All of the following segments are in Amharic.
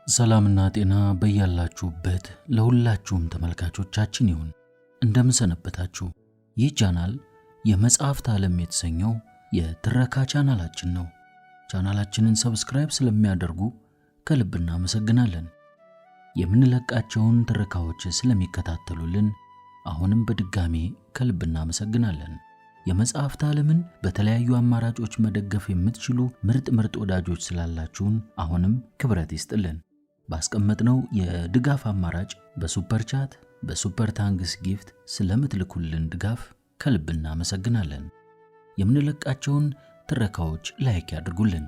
ሰላምና ጤና በያላችሁበት ለሁላችሁም ተመልካቾቻችን ይሁን። እንደምሰነበታችሁ። ይህ ቻናል የመጽሐፍት ዓለም የተሰኘው የትረካ ቻናላችን ነው። ቻናላችንን ሰብስክራይብ ስለሚያደርጉ ከልብ እናመሰግናለን። የምንለቃቸውን ትረካዎች ስለሚከታተሉልን አሁንም በድጋሚ ከልብ እናመሰግናለን። የመጽሐፍት ዓለምን በተለያዩ አማራጮች መደገፍ የምትችሉ ምርጥ ወዳጆች ስላላችሁን አሁንም ክብረት ይስጥልን። ባስቀመጥነው የድጋፍ አማራጭ በሱፐር ቻት፣ በሱፐር ታንክስ ጊፍት ስለምትልኩልን ድጋፍ ከልብ እናመሰግናለን። የምንለቃቸውን ትረካዎች ላይክ ያድርጉልን።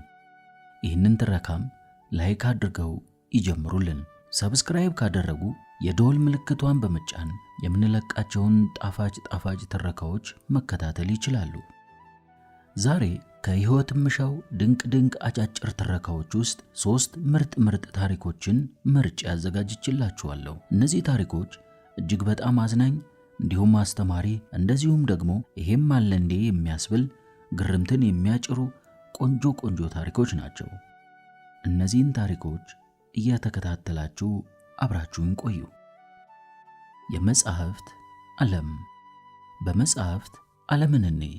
ይህንን ትረካም ላይክ አድርገው ይጀምሩልን። ሰብስክራይብ ካደረጉ የደወል ምልክቷን በመጫን የምንለቃቸውን ጣፋጭ ትረካዎች መከታተል ይችላሉ። ዛሬ ከህይወት ምሻው ድንቅ አጫጭር ትረካዎች ውስጥ 3 ምርጥ ታሪኮችን መርጬ አዘጋጅቼላችኋለሁ። እነዚህ ታሪኮች እጅግ በጣም አዝናኝ እንዲሁም አስተማሪ እንደዚሁም ደግሞ ይሄም አለ እንዴ የሚያስብል ግርምትን የሚያጭሩ ቆንጆ ታሪኮች ናቸው። እነዚህን ታሪኮች እያተከታተላችሁ አብራችሁን ቆዩ። የመጽሐፍት ዓለም። በመጽሐፍት ዓለምን እንይ።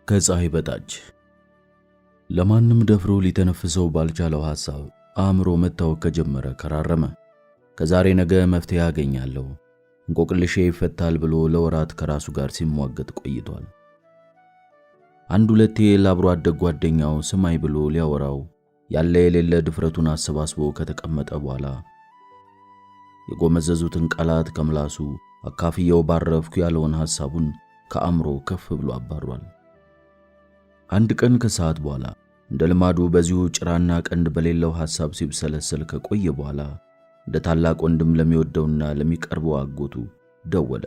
ከፀሐይ በታች። ለማንም ደፍሮ ሊተነፍሰው ባልቻለው ሐሳብ አእምሮ መታወክ ከጀመረ ከራረመ። ከዛሬ ነገ መፍትሄ ያገኛለሁ፣ እንቆቅልሼ ይፈታል ብሎ ለወራት ከራሱ ጋር ሲሟገት ቆይቷል። አንድ ሁለቴ ለአብሮ አደግ ጓደኛው ስማይ ብሎ ሊያወራው ያለ የሌለ ድፍረቱን አሰባስቦ ከተቀመጠ በኋላ የጎመዘዙትን ቃላት ከምላሱ አካፍየው ባረፍኩ ያለውን ሐሳቡን ከአእምሮ ከፍ ብሎ አባሯል። አንድ ቀን ከሰዓት በኋላ እንደ ልማዱ በዚሁ ጭራና ቀንድ በሌለው ሐሳብ ሲብሰለሰል ከቆየ በኋላ እንደ ታላቅ ወንድም ለሚወደውና ለሚቀርበው አጎቱ ደወለ።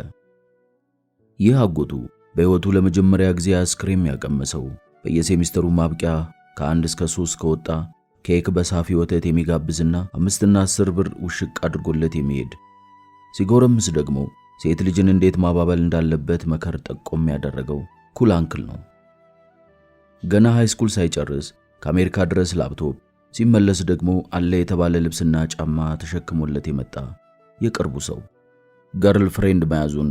ይህ አጎቱ በሕይወቱ ለመጀመሪያ ጊዜ አስክሬም ያቀመሰው በየሴሚስተሩ ማብቂያ ከ1 እስከ 3 ከወጣ ኬክ በሳፊ ወተት የሚጋብዝና 5 እና 10 ብር ውሽቅ አድርጎለት የሚሄድ ሲጎረምስ ደግሞ ሴት ልጅን እንዴት ማባበል እንዳለበት መከር ጠቆም ያደረገው ኩል አንክል ነው። ገና ሃይስኩል ሳይጨርስ ከአሜሪካ ድረስ ላፕቶፕ ሲመለስ ደግሞ አለ የተባለ ልብስና ጫማ ተሸክሞለት የመጣ የቅርቡ ሰው ገርል ፍሬንድ መያዙን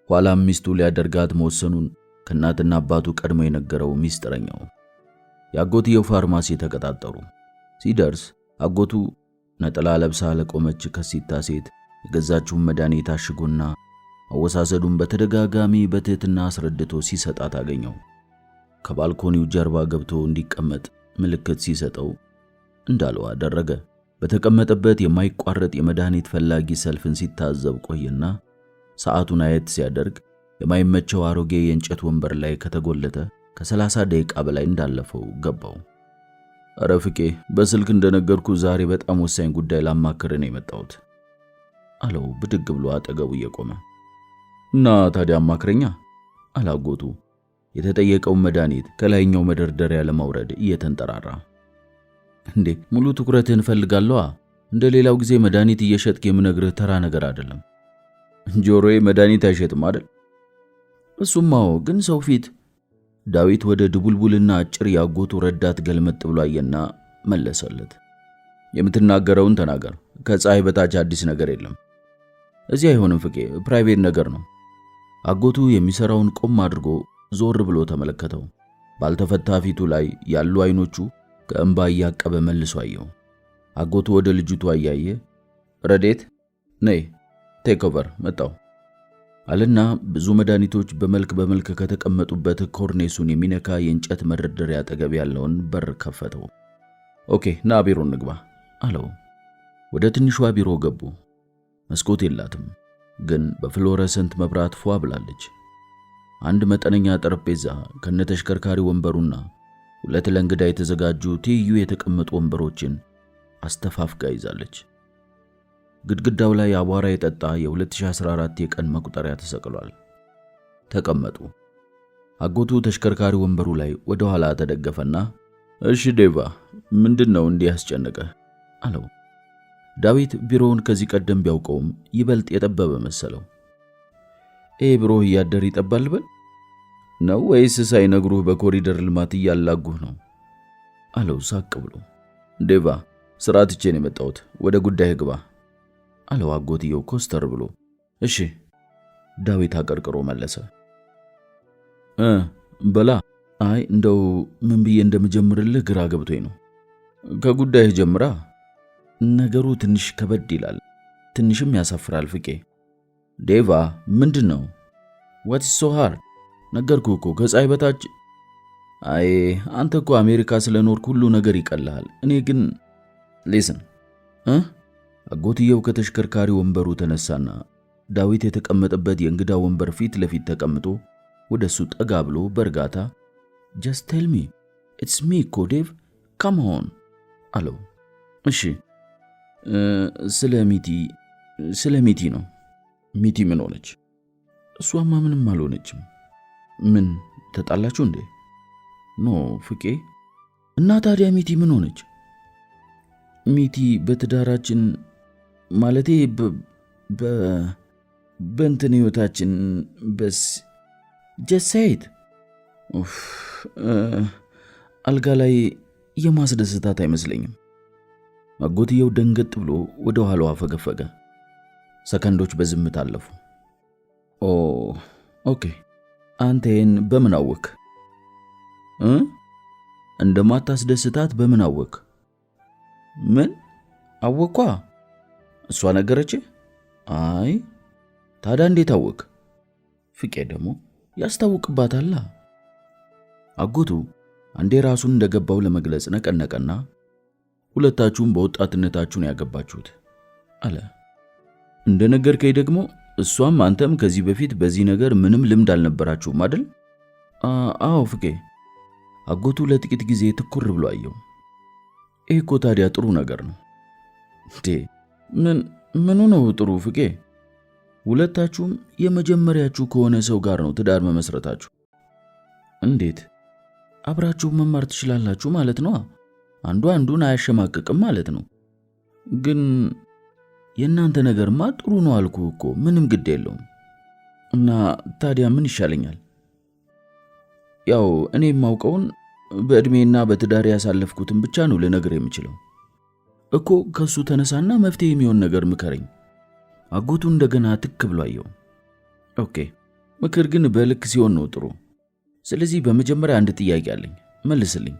ኋላም ሚስቱ ሊያደርጋት መወሰኑን ከእናትና አባቱ ቀድሞ የነገረው ሚስጥረኛው። የአጎትየው ፋርማሲ ተቀጣጠሩ። ሲደርስ አጎቱ ነጠላ ለብሳ ለቆመች ከሲታ ሴት የገዛችውን መድኃኒት አሽጎና አወሳሰዱን በተደጋጋሚ በትህትና አስረድቶ ሲሰጣት አገኘው። ከባልኮኒው ጀርባ ገብቶ እንዲቀመጥ ምልክት ሲሰጠው እንዳለው አደረገ። በተቀመጠበት የማይቋረጥ የመድኃኒት ፈላጊ ሰልፍን ሲታዘብ ቆየና ሰዓቱን አየት ሲያደርግ የማይመቸው አሮጌ የእንጨት ወንበር ላይ ከተጎለተ ከ30 ደቂቃ በላይ እንዳለፈው ገባው። አረ ፍቄ፣ በስልክ እንደነገርኩ ዛሬ በጣም ወሳኝ ጉዳይ ላማክር ነው የመጣሁት አለው ብድግ ብሎ አጠገቡ እየቆመ። እና ታዲያ አማክረኛ አላጎቱ የተጠየቀው መድኃኒት ከላይኛው መደርደሪያ ለማውረድ እየተንጠራራ። እንዴ ሙሉ ትኩረትህን ፈልጋለሁ። እንደ ሌላው ጊዜ መድኃኒት እየሸጥክ የምነግርህ ተራ ነገር አይደለም። ጆሮዬ መድኃኒት አይሸጥም አይደል? እሱማው ግን ሰው ፊት። ዳዊት ወደ ድቡልቡልና አጭር ያጎቱ ረዳት ገልመጥ ብሎ አየና መለሰለት። የምትናገረውን ተናገር። ከፀሐይ በታች አዲስ ነገር የለም። እዚህ አይሆንም ፍቄ፣ ፕራይቬት ነገር ነው። አጎቱ የሚሰራውን ቆም አድርጎ ዞር ብሎ ተመለከተው። ባልተፈታ ፊቱ ላይ ያሉ አይኖቹ ከእንባ እያቀበ መልሶ አየው። አጎቱ ወደ ልጅቱ አያየ። ረዴት ነይ ቴክ ኦቨር መጣው አለና ብዙ መድኃኒቶች በመልክ ከተቀመጡበት ኮርኔሱን የሚነካ የእንጨት መደርደሪያ አጠገብ ያለውን በር ከፈተው። ኦኬ ና ቢሮ እንግባ አለው። ወደ ትንሿ ቢሮ ገቡ። መስኮት የላትም፣ ግን በፍሎረሰንት መብራት ፏ ብላለች። አንድ መጠነኛ ጠረጴዛ ከነተሽከርካሪ ወንበሩና 2 ለእንግዳ የተዘጋጁ ትይዩ የተቀመጡ ወንበሮችን አስተፋፍጋ ይዛለች። ግድግዳው ላይ አቧራ የጠጣ የ2014 የቀን መቁጠሪያ ተሰቅሏል። ተቀመጡ። አጎቱ ተሽከርካሪ ወንበሩ ላይ ወደ ኋላ ተደገፈና እሺ ዴቫ፣ ምንድነው እንዲህ ያስጨነቀ አለው። ዳዊት ቢሮውን ከዚህ ቀደም ቢያውቀውም ይበልጥ የጠበበ መሰለው። ብሮ ያደር ይጠባል በል ነው ወይስ ሳይነግሩህ በኮሪደር ልማት ያላጉህ ነው? አለው ሳቅ ብሎ። ዴቫ ስራ ትቼ ነው የመጣሁት፣ ወደ ጉዳይ ግባ አለው አጎትየው ኮስተር ብሎ። እሺ ዳዊት አቀርቅሮ መለሰ። በላ አይ እንደው ምን ብዬ እንደምጀምርልህ ግራ ገብቶኝ ነው። ከጉዳይህ ጀምራ። ነገሩ ትንሽ ከበድ ይላል፣ ትንሽም ያሳፍራል ፍቄ። ዴቫ ምንድን ነው? what is so hard? ነገርኩህ እኮ ከፀሐይ በታች። አይ አንተ እኮ አሜሪካ ስለኖርክ ሁሉ ነገር ይቀልሃል። እኔ ግን ሊስን አጎትየው ከተሽከርካሪ ወንበሩ ተነሳና ዳዊት የተቀመጠበት የእንግዳ ወንበር ፊት ለፊት ተቀምጦ ወደሱ ጠጋ ብሎ በእርጋታ just tell me it's me እኮ ዴቭ come on አለው። እሺ ስለ ሚቲ ነው። ሚቲ ምን ሆነች? እሷማ ምንም አልሆነችም። ምን ተጣላችሁ እንዴ? ኖ ፍቄ። እና ታዲያ ሚቲ ምን ሆነች? ሚቲ በትዳራችን ማለቴ በእንትን ህይወታችን በስ ጀሳይት አልጋ ላይ የማስደስታት አይመስለኝም። አጎትየው ደንገጥ ብሎ ወደ ኋላው አፈገፈገ። ሰከንዶች በዝምታ አለፉ። ኦኬ አንተ ይህን በምን አወክ? እንደማታስደስታት በምን አወክ? ምን አወኳ? እሷ ነገረች? አይ ታዲያ እንዴት አወክ? ፍቄ ደግሞ ያስታውቅባታል። አጎቱ አንዴ ራሱን እንደገባው ለመግለጽ ነቀነቀና ሁለታችሁም በወጣትነታችሁን ያገባችሁት አለ። እንደነገርከኝ ደግሞ እሷም አንተም ከዚህ በፊት በዚህ ነገር ምንም ልምድ አልነበራችሁም አይደል? አዎ ፍቄ። አጎቱ ለጥቂት ጊዜ ትኩር ብሎ አየው። ይሄ እኮ ታዲያ ጥሩ ነገር ነው እንዴ? ምኑ ነው ጥሩ ፍቄ? ሁለታችሁም የመጀመሪያችሁ ከሆነ ሰው ጋር ነው ትዳር መመስረታችሁ። እንዴት? አብራችሁ መማር ትችላላችሁ ማለት ነው። አንዱ አንዱን አያሸማቅቅም ማለት ነው። ግን የእናንተ ነገርማ ጥሩ ነው አልኩ እኮ፣ ምንም ግድ የለውም። እና ታዲያ ምን ይሻለኛል? ያው እኔ የማውቀውን በእድሜና በትዳር ያሳለፍኩትን ብቻ ነው ልነግር የምችለው እኮ። ከሱ ተነሳና መፍትሄ የሚሆን ነገር ምከረኝ። አጎቱ እንደገና ትክ ብሎ አየው። ኦኬ ምክር ግን በልክ ሲሆን ነው ጥሩ። ስለዚህ በመጀመሪያ አንድ ጥያቄ አለኝ፣ መልስልኝ።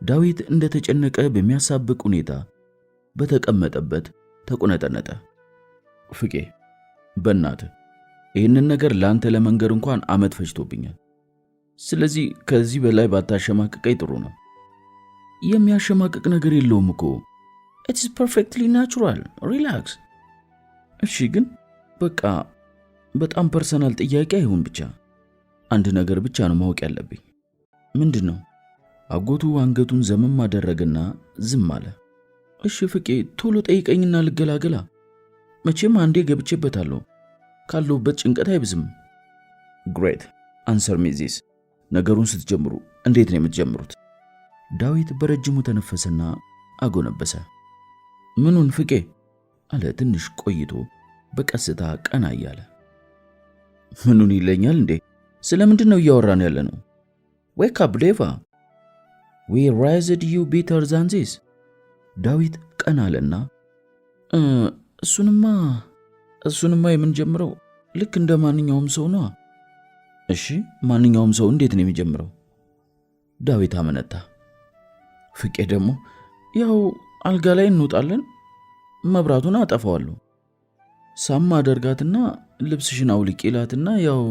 ዳዊት እንደተጨነቀ በሚያሳብቅ ሁኔታ በተቀመጠበት ተቆነጠነጠ። ፍቄ በእናትህ ይህንን ነገር ላንተ ለመንገር እንኳን ዓመት ፈጅቶብኛል። ስለዚህ ከዚህ በላይ ባታሸማቅቀኝ ጥሩ ነው። የሚያሸማቅቅ ነገር የለውም እኮ። it's perfectly natural. relax. እሺ ግን በቃ በጣም ፐርሰናል ጥያቄ አይሁን፣ ብቻ አንድ ነገር ብቻ ነው ማወቅ ያለብኝ። ምንድን ነው? አጎቱ አንገቱን ዘመም አደረገና ዝም አለ። እሺ ፍቄ ቶሎ ጠይቀኝና ልገላገላ። መቼም አንዴ ገብቼበታለሁ፣ ካለሁበት ጭንቀት አይብዝም። ግሬት አንሰር ሚ ዚስ። ነገሩን ስትጀምሩ እንዴት ነው የምትጀምሩት? ዳዊት በረጅሙ ተነፈሰና አጎነበሰ። ምኑን ፍቄ አለ ትንሽ ቆይቶ በቀስታ ቀና እያለ። ምኑን ይለኛል እንዴ? ስለምንድን ነው እያወራን ያለ ነው? ዌክ አፕ ዴቫ። we raised you better than this. ዳዊት ቀና አለና እሱንማ የምንጀምረው ልክ እንደ ማንኛውም ሰው ነው። እሺ ማንኛውም ሰው እንዴት ነው የሚጀምረው? ዳዊት አመነታ። ፍቄ ደግሞ ያው አልጋ ላይ እንውጣለን፣ መብራቱን አጠፋዋለሁ፣ ሳም አደርጋትና ልብስሽን አውልቂ ይላትና ያው።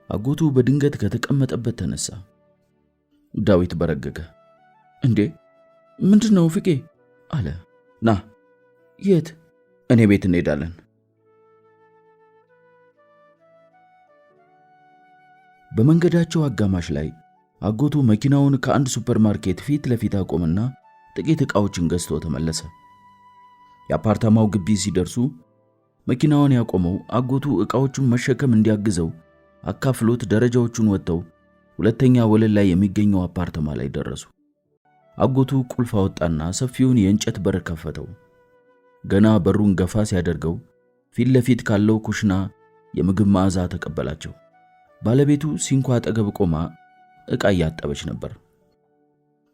አጎቱ በድንገት ከተቀመጠበት ተነሳ። ዳዊት በረገገ። እንዴ ምንድነው ፍቄ አለ። ና። የት? እኔ ቤት እንሄዳለን። በመንገዳቸው አጋማሽ ላይ አጎቱ መኪናውን ከአንድ ሱፐርማርኬት ፊት ለፊት አቆመና ጥቂት ዕቃዎችን ገዝቶ ተመለሰ። የአፓርታማው ግቢ ሲደርሱ መኪናውን ያቆመው አጎቱ ዕቃዎቹን መሸከም እንዲያግዘው አካፍሎት ደረጃዎቹን ወጥተው ሁለተኛ ወለል ላይ የሚገኘው አፓርታማ ላይ ደረሱ። አጎቱ ቁልፍ አወጣና ሰፊውን የእንጨት በር ከፈተው። ገና በሩን ገፋ ሲያደርገው ፊት ለፊት ካለው ኩሽና የምግብ መዓዛ ተቀበላቸው። ባለቤቱ ሲንኳ አጠገብ ቆማ ዕቃ እያጠበች ነበር።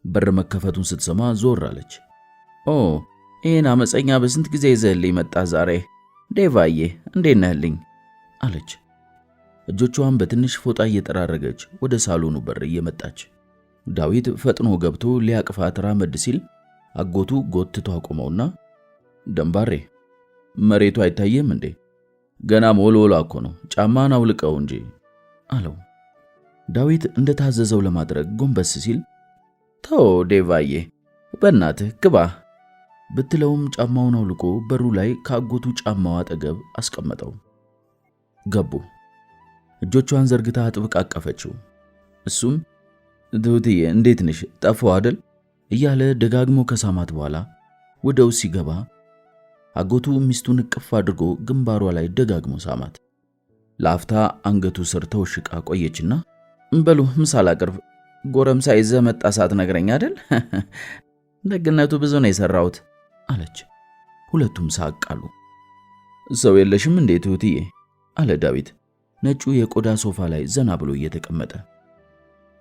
በር መከፈቱን ስትሰማ ዞር አለች። ኦ ይህን አመፀኛ በስንት ጊዜ ይዘህልኝ መጣ ዛሬ? ዴቫዬ እንዴት ነህልኝ? አለች እጆቿን በትንሽ ፎጣ እየጠራረገች ወደ ሳሎኑ በር እየመጣች። ዳዊት ፈጥኖ ገብቶ ሊያቅፋት ራመድ ሲል አጎቱ ጎትቶ አቆመውና ደንባሬ መሬቱ አይታየም እንዴ? ገና ሞልወላ እኮ ነው፣ ጫማን አውልቀው እንጂ አለው። ዳዊት እንደታዘዘው ለማድረግ ጎንበስ ሲል ተው ዴቫዬ በእናትህ ግባ ብትለውም ጫማውን አውልቆ በሩ ላይ ከአጎቱ ጫማው አጠገብ አስቀመጠው። ገቡ። እጆቿን ዘርግታ አጥብቃ አቀፈችው። እሱም ትሁትዬ እንዴት ነሽ ጠፋው አይደል እያለ ደጋግሞ ከሳማት በኋላ ወደ ውስጥ ሲገባ አጎቱ ሚስቱን እቅፍ አድርጎ ግንባሯ ላይ ደጋግሞ ሳማት። ለአፍታ አንገቱ ስር ተወሽቃ ቆየችና በሉ ምሳል አቅርብ፣ ጎረምሳ ይዘህ መጣ ሳትነግረኝ አይደል? ደግነቱ ብዙ ነው የሰራሁት አለች። ሁለቱም ሳቅ አሉ። ሰው የለሽም እንዴ ትሁትዬ? አለ ዳዊት ነጩ የቆዳ ሶፋ ላይ ዘና ብሎ እየተቀመጠ።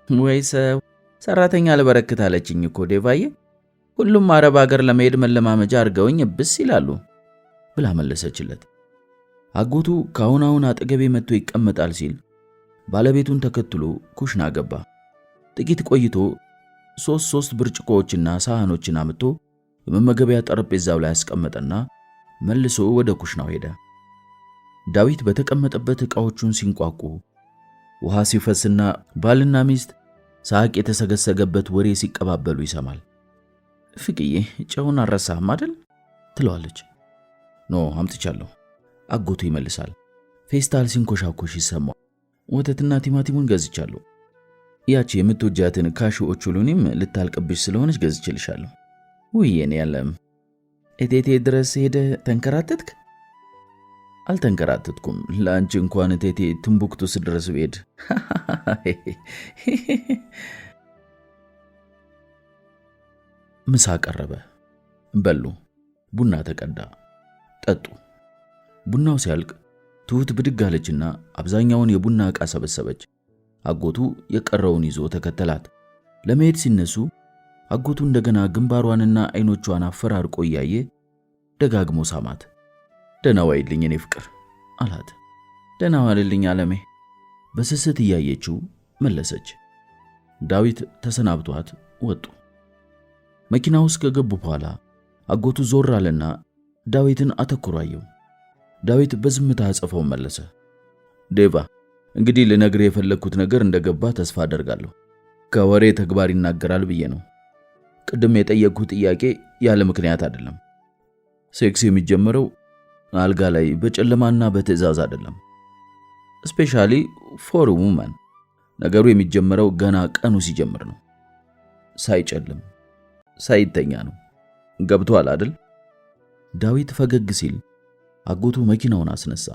ወይ ሰው ሰራተኛ ልበረክት አለችኝ እኮ ዴቫዬ፣ ሁሉም አረብ ሀገር ለመሄድ መለማመጃ አድርገውኝ ብስ ይላሉ ብላ መለሰችለት። አጎቱ ካሁን አጠገቤ መጥቶ ይቀመጣል ሲል ባለቤቱን ተከትሎ ኩሽና ገባ። ጥቂት ቆይቶ ሶስት ብርጭቆዎችና ሳህኖችን አምጥቶ የመመገቢያ ጠረጴዛው ላይ ያስቀመጠና መልሶ ወደ ኩሽናው ሄደ። ዳዊት በተቀመጠበት ዕቃዎቹን ሲንቋቁ ውሃ ሲፈስና ባልና ሚስት ሳቅ የተሰገሰገበት ወሬ ሲቀባበሉ ይሰማል። ፍቅዬ ጨውን አረሳህም አይደል? ትለዋለች። ኖ አምጥቻለሁ አጎቱ ይመልሳል። ፌስታል ሲንኮሻኮሽ ይሰማል። ወተትና ቲማቲሙን ገዝቻለሁ። ያቺ የምትወጃትን ካሽኦቹሉንም ልታልቅብሽ ስለሆነች ገዝቼልሻለሁ። ውዬኔ ያለም እቴቴ ድረስ ሄደ ተንከራተትክ? አልተንከራተትኩም። ለአንቺ እንኳን እቴቴ ትምቡክቱስ ድረስ ብሄድ። ምሳ ቀረበ። በሉ። ቡና ተቀዳ። ጠጡ። ቡናው ሲያልቅ ትሁት ብድግ አለችና አብዛኛውን የቡና ዕቃ ሰበሰበች። አጎቱ የቀረውን ይዞ ተከተላት። ለመሄድ ሲነሱ አጎቱ እንደገና ግንባሯንና አይኖቿን አፈራርቆ እያየ ደጋግሞ ሳማት። ደህና ዋይልኝ እኔ ፍቅር አላት። ደህና ዋልልኝ አለሜ በስስት እያየችው መለሰች። ዳዊት ተሰናብቷት ወጡ። መኪና ውስጥ ከገቡ በኋላ አጎቱ ዞር አለና ዳዊትን አተኩሮ አየው። ዳዊት በዝምታ አጸፈው መለሰ። ዴቫ እንግዲህ ልነግርህ የፈለኩት ነገር እንደገባ ተስፋ አደርጋለሁ። ከወሬ ተግባር ይናገራል ብዬ ነው። ቅድም የጠየቅኩት ጥያቄ ያለ ምክንያት አይደለም። ሴክስ የሚጀምረው አልጋ ላይ በጨለማና በትዕዛዝ አይደለም። ስፔሻሊ ፎር ውመን ነገሩ የሚጀምረው ገና ቀኑ ሲጀምር ነው። ሳይጨልም ሳይተኛ ነው። ገብቷል አይደል? ዳዊት ፈገግ ሲል አጎቱ መኪናውን አስነሳ።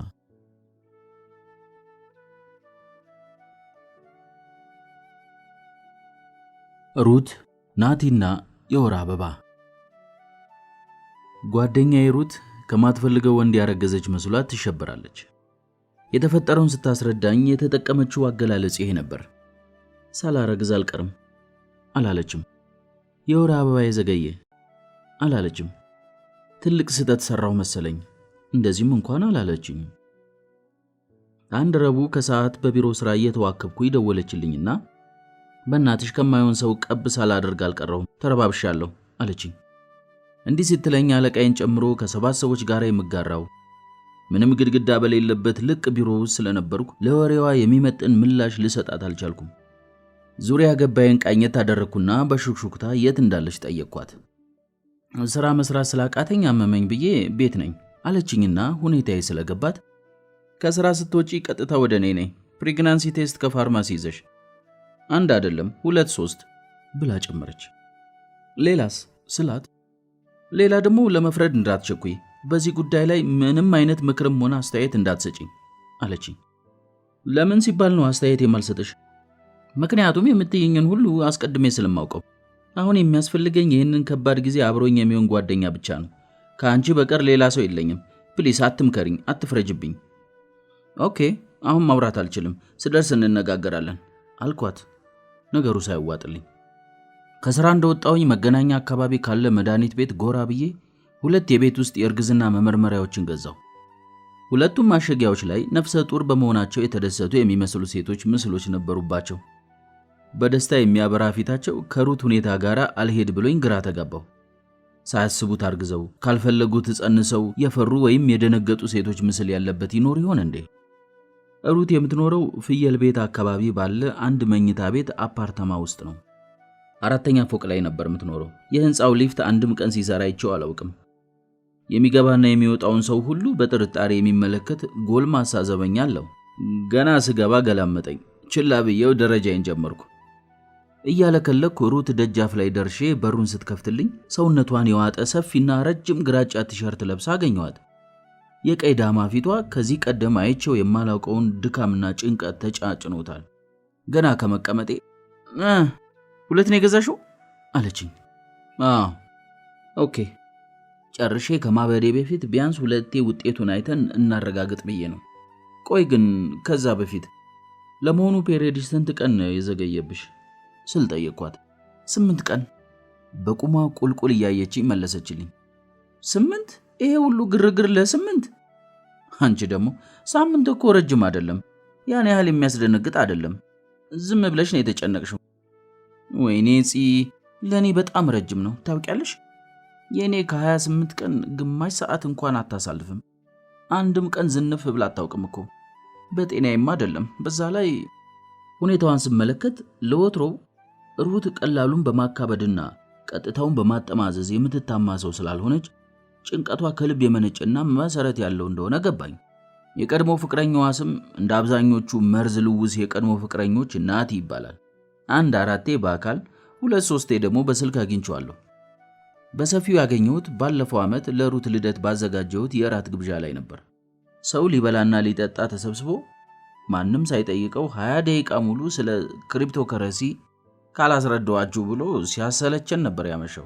ሩት፣ ናቲና የወር አበባ። ጓደኛዬ ሩት ከማትፈልገው ወንድ ያረገዘች መስሏት ትሸበራለች። የተፈጠረውን ስታስረዳኝ የተጠቀመችው አገላለጽ ይሄ ነበር። ሳላረግዝ አልቀርም አላለችም። የወር አበባ የዘገየ አላለችም። ትልቅ ስህተት ሰራው መሰለኝ እንደዚህም እንኳን አላለችኝ። አንድ ረቡዕ ከሰዓት በቢሮ ስራ እየተዋከብኩ ይደወለችልኝና በእናትሽ ከማይሆን ሰው ቀብ ሳላደርግ አልቀረውም ተረባብሻለሁ አለችኝ። እንዲህ ስትለኝ አለቃዬን ጨምሮ ከ7 ሰዎች ጋር የምጋራው ምንም ግድግዳ በሌለበት ልቅ ቢሮ ውስጥ ስለነበርኩ ለወሬዋ የሚመጥን ምላሽ ልሰጣት አልቻልኩም። ዙሪያ ገባይን ቃኘት አደረኩና በሹክሹክታ የት እንዳለች ጠየቅኳት። ስራ መስራት ስላቃተኝ አመመኝ ብዬ ቤት ነኝ አለችኝና ሁኔታዬ ስለገባት ከስራ ስትወጪ ቀጥታ ወደ እኔ ነኝ፣ ፕሬግናንሲ ቴስት ከፋርማሲ ይዘሽ፣ አንድ አይደለም 2 3 ብላ ጨመረች። ሌላስ ስላት፣ ሌላ ደግሞ ለመፍረድ እንዳትቸኩይ፣ በዚህ ጉዳይ ላይ ምንም አይነት ምክርም ሆነ አስተያየት እንዳትሰጪኝ አለችኝ። ለምን ሲባል ነው አስተያየት የማልሰጥሽ? ምክንያቱም የምትይኝን ሁሉ አስቀድሜ ስለማውቀው። አሁን የሚያስፈልገኝ ይህንን ከባድ ጊዜ አብሮኝ የሚሆን ጓደኛ ብቻ ነው። ከአንቺ በቀር ሌላ ሰው የለኝም። ፕሊስ አትምከሪኝ፣ አትፍረጅብኝ። ኦኬ አሁን ማውራት አልችልም፣ ስደርስ እንነጋገራለን አልኳት። ነገሩ ሳይዋጥልኝ ከስራ እንደወጣሁኝ መገናኛ አካባቢ ካለ መድኃኒት ቤት ጎራ ብዬ 2 የቤት ውስጥ የእርግዝና መመርመሪያዎችን ገዛው። ሁለቱም ማሸጊያዎች ላይ ነፍሰ ጡር በመሆናቸው የተደሰቱ የሚመስሉ ሴቶች ምስሎች ነበሩባቸው። በደስታ የሚያበራ ፊታቸው ከሩት ሁኔታ ጋር አልሄድ ብሎኝ ግራ ተጋባሁ። ሳያስቡት አርግዘው ካልፈለጉት ጸንሰው የፈሩ ወይም የደነገጡ ሴቶች ምስል ያለበት ይኖር ይሆን እንዴ? ሩት የምትኖረው ፍየል ቤት አካባቢ ባለ አንድ መኝታ ቤት አፓርታማ ውስጥ ነው። 4ኛ ፎቅ ላይ ነበር የምትኖረው። የህንጻው ሊፍት አንድም ቀን ሲሰራ አይቼው አላውቅም። የሚገባና የሚወጣውን ሰው ሁሉ በጥርጣሬ የሚመለከት ጎልማሳ ዘበኛ አለው። ገና ስገባ ገላመጠኝ። ችላ ብዬው ደረጃዬን ጀመርኩ። እያለከለኩ ሩት ደጃፍ ላይ ደርሼ በሩን ስትከፍትልኝ ሰውነቷን የዋጠ ሰፊና ረጅም ግራጫ ቲሸርት ለብሳ አገኘኋት። የቀይ ዳማ ፊቷ ከዚህ ቀደም አይቼው የማላውቀውን ድካምና ጭንቀት ተጫጭኖታል። ገና ከመቀመጤ 2 ነው የገዛሽው አለችኝ። ኦኬ። ጨርሼ ከማበዴ በፊት ቢያንስ 2 ውጤቱን አይተን እናረጋግጥ ብዬ ነው። ቆይ ግን ከዛ በፊት ለመሆኑ ፔሪዮድሽ ስንት ቀን የዘገየብሽ ስል ጠየቅኳት። 8 ቀን በቁማ ቁልቁል እያየችኝ መለሰችልኝ። 8? ይሄ ሁሉ ግርግር ለ8? አንቺ ደግሞ ሳምንት እኮ ረጅም አይደለም፣ ያን ያህል የሚያስደነግጥ አይደለም። ዝም ብለሽ ነው የተጨነቅሽው። ወይኔ ለኔ በጣም ረጅም ነው ታውቂያለሽ። የኔ ከ28 ቀን ግማሽ ሰዓት እንኳን አታሳልፍም። አንድም ቀን ዝንፍ ብላ አታውቅም እኮ። በጤናዬም አይደለም። በዛ ላይ ሁኔታዋን ስመለከት ለወትሮ ሩት ቀላሉን በማካበድና ቀጥታውን በማጠማዘዝ የምትታማ ሰው ስላልሆነች ጭንቀቷ ከልብ የመነጨና መሰረት ያለው እንደሆነ ገባኝ። የቀድሞ ፍቅረኛዋ ስም እንደ አብዛኞቹ መርዝ ልውስ የቀድሞ ፍቅረኞች ናቲ ይባላል። 4 በአካል 2-3 ደግሞ በስልክ አግኝቼዋለሁ። በሰፊው ያገኘሁት ባለፈው ዓመት ለሩት ልደት ባዘጋጀሁት የራት ግብዣ ላይ ነበር። ሰው ሊበላና ሊጠጣ ተሰብስቦ ማንም ሳይጠይቀው 20 ደቂቃ ሙሉ ስለ ክሪፕቶከረንሲ ካላስረዳዋችሁ ብሎ ሲያሰለቸን ነበር ያመሸው።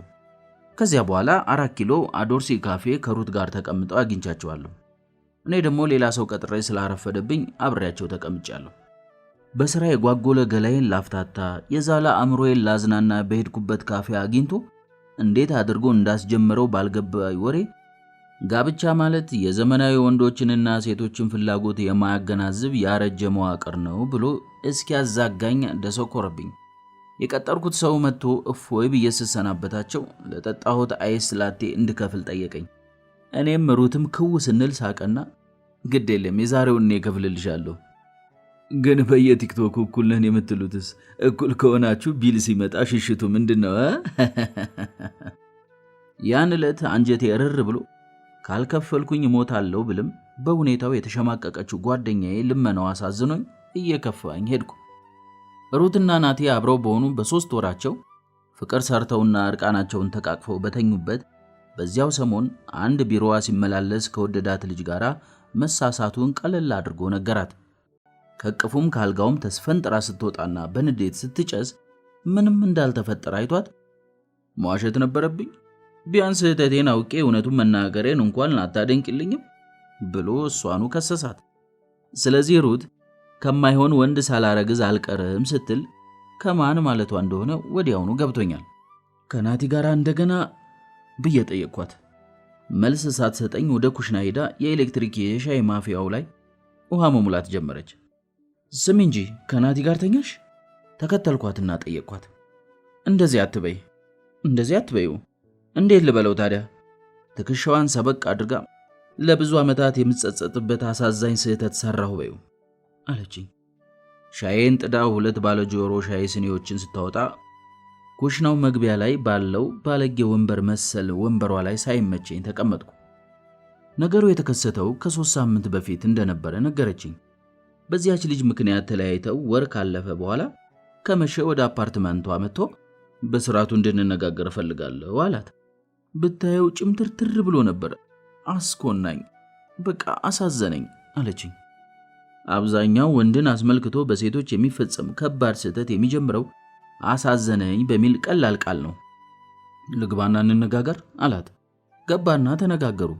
ከዚያ በኋላ 4 ኪሎ አዶርሲ ካፌ ከሩት ጋር ተቀምጠው አግኝቻቸዋለሁ። እኔ ደግሞ ሌላ ሰው ቀጥሬ ስላረፈደብኝ አብሬያቸው ተቀምጫለሁ። በስራ የጓጎለ ገላዬን ላፍታታ የዛላ አእምሮዬን ላዝናና በሄድኩበት ካፌ አግኝቶ እንዴት አድርጎ እንዳስጀመረው ባልገባኝ ወሬ ጋብቻ ማለት የዘመናዊ ወንዶችንና ሴቶችን ፍላጎት የማያገናዝብ ያረጀ መዋቅር ነው ብሎ እስኪያዛጋኝ ደሰኮረብኝ። የቀጠርኩት ሰው መጥቶ እፎይ ብዬ ስሰናበታቸው ለጠጣሁት አይስ ላቴ እንድከፍል ጠየቀኝ። እኔም ሩትም ክው ስንል ሳቀና ግድ የለም የዛሬውን እከፍልልሻለሁ፣ ግን በየቲክቶክ እኩል ነን የምትሉትስ እኩል ከሆናችሁ ቢል ሲመጣ ሽሽቱ ምንድነው? ያን ዕለት አንጀቴ እርር ብሎ ካልከፈልኩኝ ሞታለሁ ብልም በሁኔታው የተሸማቀቀችው ጓደኛዬ ልመናው አሳዝኖኝ እየከፋኝ ሄድኩ። ሩትና ናቲ አብረው በሆኑ በ3 ወራቸው ፍቅር ሰርተውና እርቃናቸውን ተቃቅፈው በተኙበት በዚያው ሰሞን አንድ ቢሮዋ ሲመላለስ ከወደዳት ልጅ ጋር መሳሳቱን ቀለል አድርጎ ነገራት። ከቅፉም ካልጋውም ተስፈንጥራ ስትወጣና በንዴት ስትጨስ ምንም እንዳልተፈጠረ አይቷት መዋሸት ነበረብኝ፣ ቢያንስ ስህተቴን አውቄ እውነቱን መናገሬን እንኳን አታደንቅልኝም ብሎ እሷኑ ከሰሳት። ስለዚህ ሩት ከማይሆን ወንድ ሳላረግዝ አልቀርም ስትል ከማን ማለቷ እንደሆነ ወዲያውኑ ገብቶኛል። ከናቲ ጋር እንደገና ብዬ ጠየቅኳት። መልስ ሳትሰጠኝ ወደ ኩሽና ሄዳ የኤሌክትሪክ የሻይ ማፍያው ላይ ውሃ መሙላት ጀመረች። ስሚ እንጂ ከናቲ ጋር ተኛሽ? ተከተልኳትና ጠየቅኳት። እንደዚህ አትበዩ። እንዴት ልበለው ታዲያ? ትከሻዋን ሰበቅ አድርጋ ለብዙ ዓመታት የምጸጸጥበት አሳዛኝ ስህተት ሰራሁ በዩ አለችኝ። ሻይን ጥዳ 2 ባለጆሮ ሻይ ስኒዎችን ስታወጣ ኩሽናው መግቢያ ላይ ባለው ባለጌ ወንበር መሰል ወንበሯ ላይ ሳይመቸኝ ተቀመጥኩ። ነገሩ የተከሰተው ከ3 ሳምንት በፊት እንደነበረ ነገረችኝ። በዚያች ልጅ ምክንያት ተለያይተው ወር ካለፈ በኋላ ከመሸ ወደ አፓርትመንቷ መጥቶ በስርዓቱ እንድንነጋገር ፈልጋለሁ አላት። ብታየው ጭምትርትር ብሎ ነበር። አስኮናኝ፣ በቃ አሳዘነኝ አለችኝ። አብዛኛው ወንድን አስመልክቶ በሴቶች የሚፈጸም ከባድ ስህተት የሚጀምረው አሳዘነኝ በሚል ቀላል ቃል ነው። ልግባና እንነጋገር አላት። ገባና ተነጋገሩ።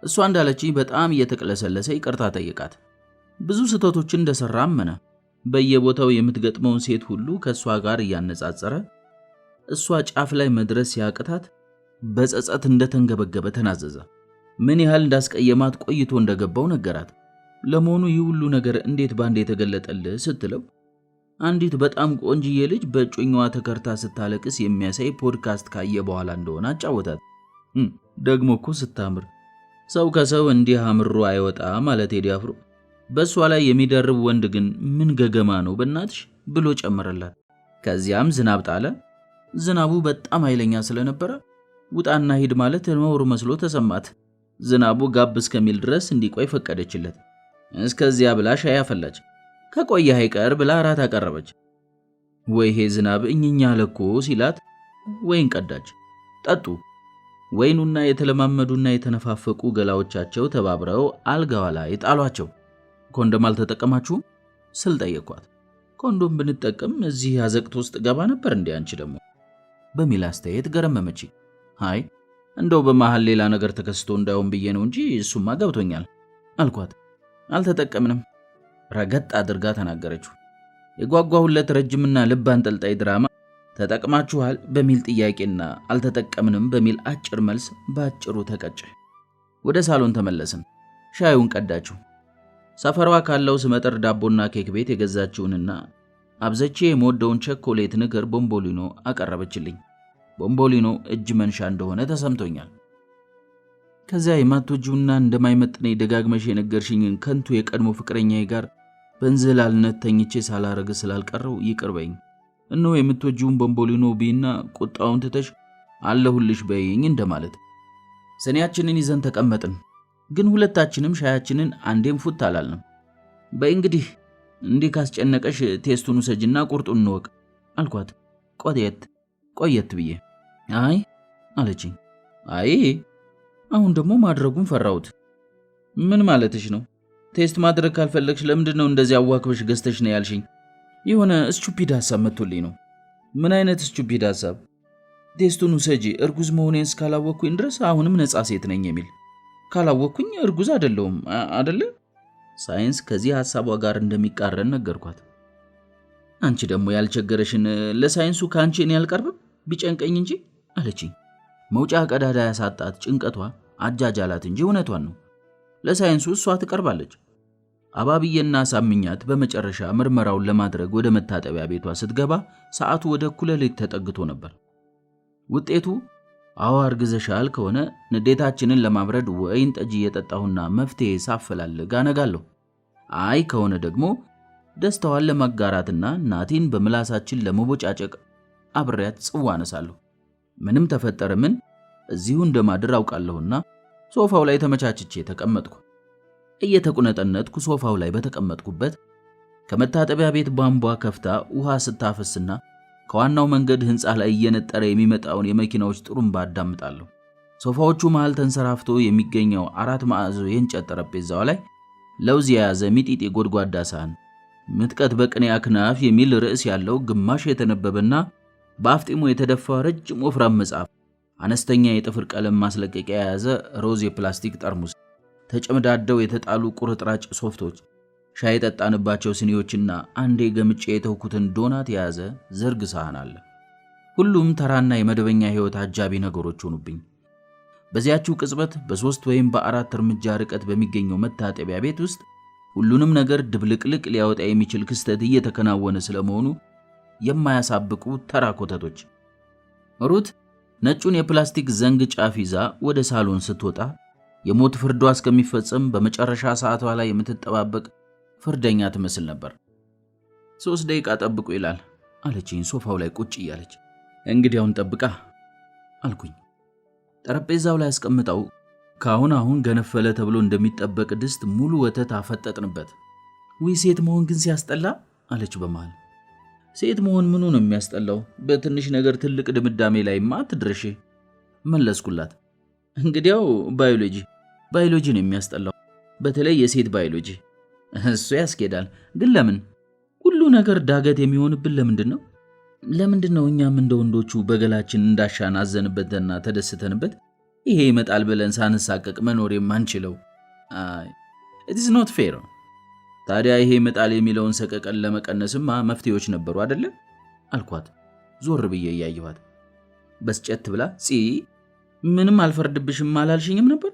እሷ እንዳለችኝ በጣም እየተቅለሰለሰ ይቅርታ ጠየቃት። ብዙ ስህተቶችን እንደሰራ አመነ። በየቦታው የምትገጥመውን ሴት ሁሉ ከሷ ጋር እያነጻጸረ እሷ ጫፍ ላይ መድረስ ሲያቅታት በጸጸት እንደተንገበገበ ተናዘዘ። ምን ያህል እንዳስቀየማት ቆይቶ እንደገባው ነገራት። ለመሆኑ ይህ ሁሉ ነገር እንዴት ባንዴ የተገለጠልህ ስትለው አንዲት በጣም ቆንጅዬ ልጅ በእጮኛዋ ተከርታ ስታለቅስ የሚያሳይ ፖድካስት ካየ በኋላ እንደሆነ አጫወታት። ደግሞ እኮ ስታምር ሰው ከሰው እንዲህ አምሮ አይወጣ ማለት ቴዲ አፍሮ። በእሷ ላይ የሚደርብ ወንድ ግን ምን ገገማ ነው በእናትሽ ብሎ ጨመረላት። ከዚያም ዝናብ ጣለ። ዝናቡ በጣም ኃይለኛ ስለነበረ ውጣና ሂድ ማለት ነውር መስሎ ተሰማት። ዝናቡ ጋብ እስከሚል ድረስ እንዲቆይ ፈቀደችለት። እስከዚያ ብላ ሻይ አፈላች። ከቆየ አይቀር ብላ እራት አቀረበች። ወይ ይሄ ዝናብ እኝኛ ለኮ ሲላት ወይን ቀዳች። ጠጡ። ወይኑና የተለማመዱና የተነፋፈቁ ገላዎቻቸው ተባብረው አልጋዋ ላይ ጣሏቸው። ኮንዶም አልተጠቀማችሁም ስል ጠየኳት። ኮንዶም ብንጠቀም እዚህ አዘቅት ውስጥ ገባ ነበር እንዴ አንቺ ደግሞ በሚል አስተያየት ገረመመች። አይ እንደው በመሃል ሌላ ነገር ተከስቶ እንዳይሆን ብዬ ነው እንጂ እሱማ ገብቶኛል አልኳት። አልተጠቀምንም ረገጥ አድርጋ ተናገረችው። የጓጓሁለት ረጅምና ልብ አንጠልጣይ ድራማ ተጠቅማችኋል በሚል ጥያቄና አልተጠቀምንም በሚል አጭር መልስ ባጭሩ ተቀጨ። ወደ ሳሎን ተመለስን። ሻዩን ቀዳችው። ሰፈሯ ካለው ስመጥር ዳቦና ኬክ ቤት የገዛችውንና አብዘቼ የምወደውን ቸኮሌት ንግር ቦምቦሊኖ አቀረበችልኝ። ቦምቦሊኖ እጅ መንሻ እንደሆነ ተሰምቶኛል። ከዚያ የማትወጂውና እንደማይመጥነኝ ደጋግመሽ የነገርሽኝን ከንቱ የቀድሞ ፍቅረኛዬ ጋር በእንዝላልነት ተኝቼ ሳላረግ ስላልቀረው ይቅርበኝ። እነሆ የምትወጂውን ቦምቦሊኖ ቢና ቁጣውን ትተሽ አለሁልሽ በይኝ እንደማለት። ሰኒያችንን ይዘን ተቀመጥን። ግን ሁለታችንም ሻያችንን አንዴም ፉት አላልንም። በይ እንግዲህ እንዲህ ካስጨነቀሽ ቴስቱን ውሰጂና ቁርጡን እንወቅ አልኳት ቆየት ብዬ። አይ አለችኝ። አይ አሁን ደግሞ ማድረጉን ፈራሁት። ምን ማለትሽ ነው? ቴስት ማድረግ ካልፈለግሽ ለምንድነው እንደዚህ አዋክበሽ ገዝተሽ ነው ያልሽኝ? የሆነ ስቱፒድ ሐሳብ መጥቶልኝ ነው። ምን አይነት ስቱፒድ ሐሳብ? ቴስቱን ውሰጂ እርጉዝ መሆኔን እስካላወቅኩኝ ድረስ አሁንም ነፃ ሴት ነኝ የሚል። ካላወቅኩኝ እርጉዝ አይደለሁም አይደለ? ሳይንስ ከዚህ ሐሳቧ ጋር እንደሚቃረን ነገርኳት። አንቺ ደግሞ ያልቸገረሽን ለሳይንሱ ካንቺ እኔ አልቀርብም ቢጨንቀኝ እንጂ አለችኝ። መውጫ ቀዳዳ ያሳጣት ጭንቀቷ አጃጃላት እንጂ እውነቷን ነው። ለሳይንሱ እሷ ትቀርባለች። አባብዬና ሳምኛት በመጨረሻ ምርመራውን ለማድረግ ወደ መታጠቢያ ቤቷ ስትገባ ሰዓቱ ወደ እኩለ ሌሊት ተጠግቶ ነበር። ውጤቱ አዎ አርግዘሻል ከሆነ ንዴታችንን ለማብረድ ወይን ጠጅ እየጠጣሁና መፍትሄ ሳፈላልግ አነጋለሁ። አይ ከሆነ ደግሞ ደስታዋን ለማጋራትና ናቲን በምላሳችን ለመቦጫጨቅ አብሬያት ጽዋ አነሳለሁ። ምንም ተፈጠረ ምን እዚሁ እንደማድር አውቃለሁና ሶፋው ላይ ተመቻችቼ ተቀመጥኩ። እየተቁነጠነጥኩ ሶፋው ላይ በተቀመጥኩበት ከመታጠቢያ ቤት ቧንቧ ከፍታ ውሃ ስታፈስና ከዋናው መንገድ ህንጻ ላይ እየነጠረ የሚመጣውን የመኪናዎች ጥሩምባ አዳምጣለሁ። ሶፋዎቹ መሃል ተንሰራፍቶ የሚገኘው 4 ማዕዘን የእንጨት ጠረጴዛው ላይ ለውዝ የያዘ ሚጢጢ ጎድጓዳ ሳህን፣ ምጥቀት በቅኔ አክናፍ የሚል ርዕስ ያለው ግማሽ የተነበበና በአፍጢሙ የተደፋ ረጅም ወፍራም መጽሐፍ፣ አነስተኛ የጥፍር ቀለም ማስለቀቂያ የያዘ ሮዝ የፕላስቲክ ጠርሙስ፣ ተጨምዳደው የተጣሉ ቁርጥራጭ ሶፍቶች፣ ሻይ የጠጣንባቸው ስኒዎችና አንዴ ገምጬ የተውኩትን ዶናት የያዘ ዝርግ ሳህን አለ። ሁሉም ተራና የመደበኛ ህይወት አጃቢ ነገሮች ሆኑብኝ። በዚያችው ቅጽበት በ3 ወይም በ4 እርምጃ ርቀት በሚገኘው መታጠቢያ ቤት ውስጥ ሁሉንም ነገር ድብልቅልቅ ሊያወጣ የሚችል ክስተት እየተከናወነ ስለመሆኑ የማያሳብቁ ተራ ኮተቶች። ሩት ነጩን የፕላስቲክ ዘንግ ጫፍ ይዛ ወደ ሳሎን ስትወጣ የሞት ፍርዷ እስከሚፈጸም በመጨረሻ ሰዓቷ ላይ የምትጠባበቅ ፍርደኛ ትመስል ነበር። 3 ደቂቃ ጠብቁ ይላል አለችኝ ሶፋው ላይ ቁጭ እያለች። እንግዲያውን ጠብቃ አልኩኝ። ጠረጴዛው ላይ አስቀምጠው አሁን ገነፈለ ተብሎ እንደሚጠበቅ ድስት ሙሉ ወተት አፈጠጥንበት። ወይ ሴት መሆን ግን ሲያስጠላ አለች በመሃል። ሴት መሆን ምኑ ነው የሚያስጠላው? በትንሽ ነገር ትልቅ ድምዳሜ ላይማ አትድረሽ መለስኩላት። እንግዲያው ባዮሎጂ ነው የሚያስጠላው፣ በተለይ የሴት ባዮሎጂ። እሱ ያስኬዳል። ግን ለምን ሁሉ ነገር ዳገት የሚሆንብን ለምንድን ነው እኛም እንደ ወንዶቹ በገላችን እንዳሻን አዘንበትና ተደስተንበት ይሄ ይመጣል ብለን ሳንሳቀቅ መኖር የማንችለው? it is not fair። ታዲያ ይሄ ይመጣል የሚለውን ሰቀቀን ለመቀነስማ መፍትሄዎች ነበሩ አይደለ አልኳት ዞር ብዬ ያየኋት። በስጨት ብላ ምንም አልፈርድብሽም አላልሽኝም ነበር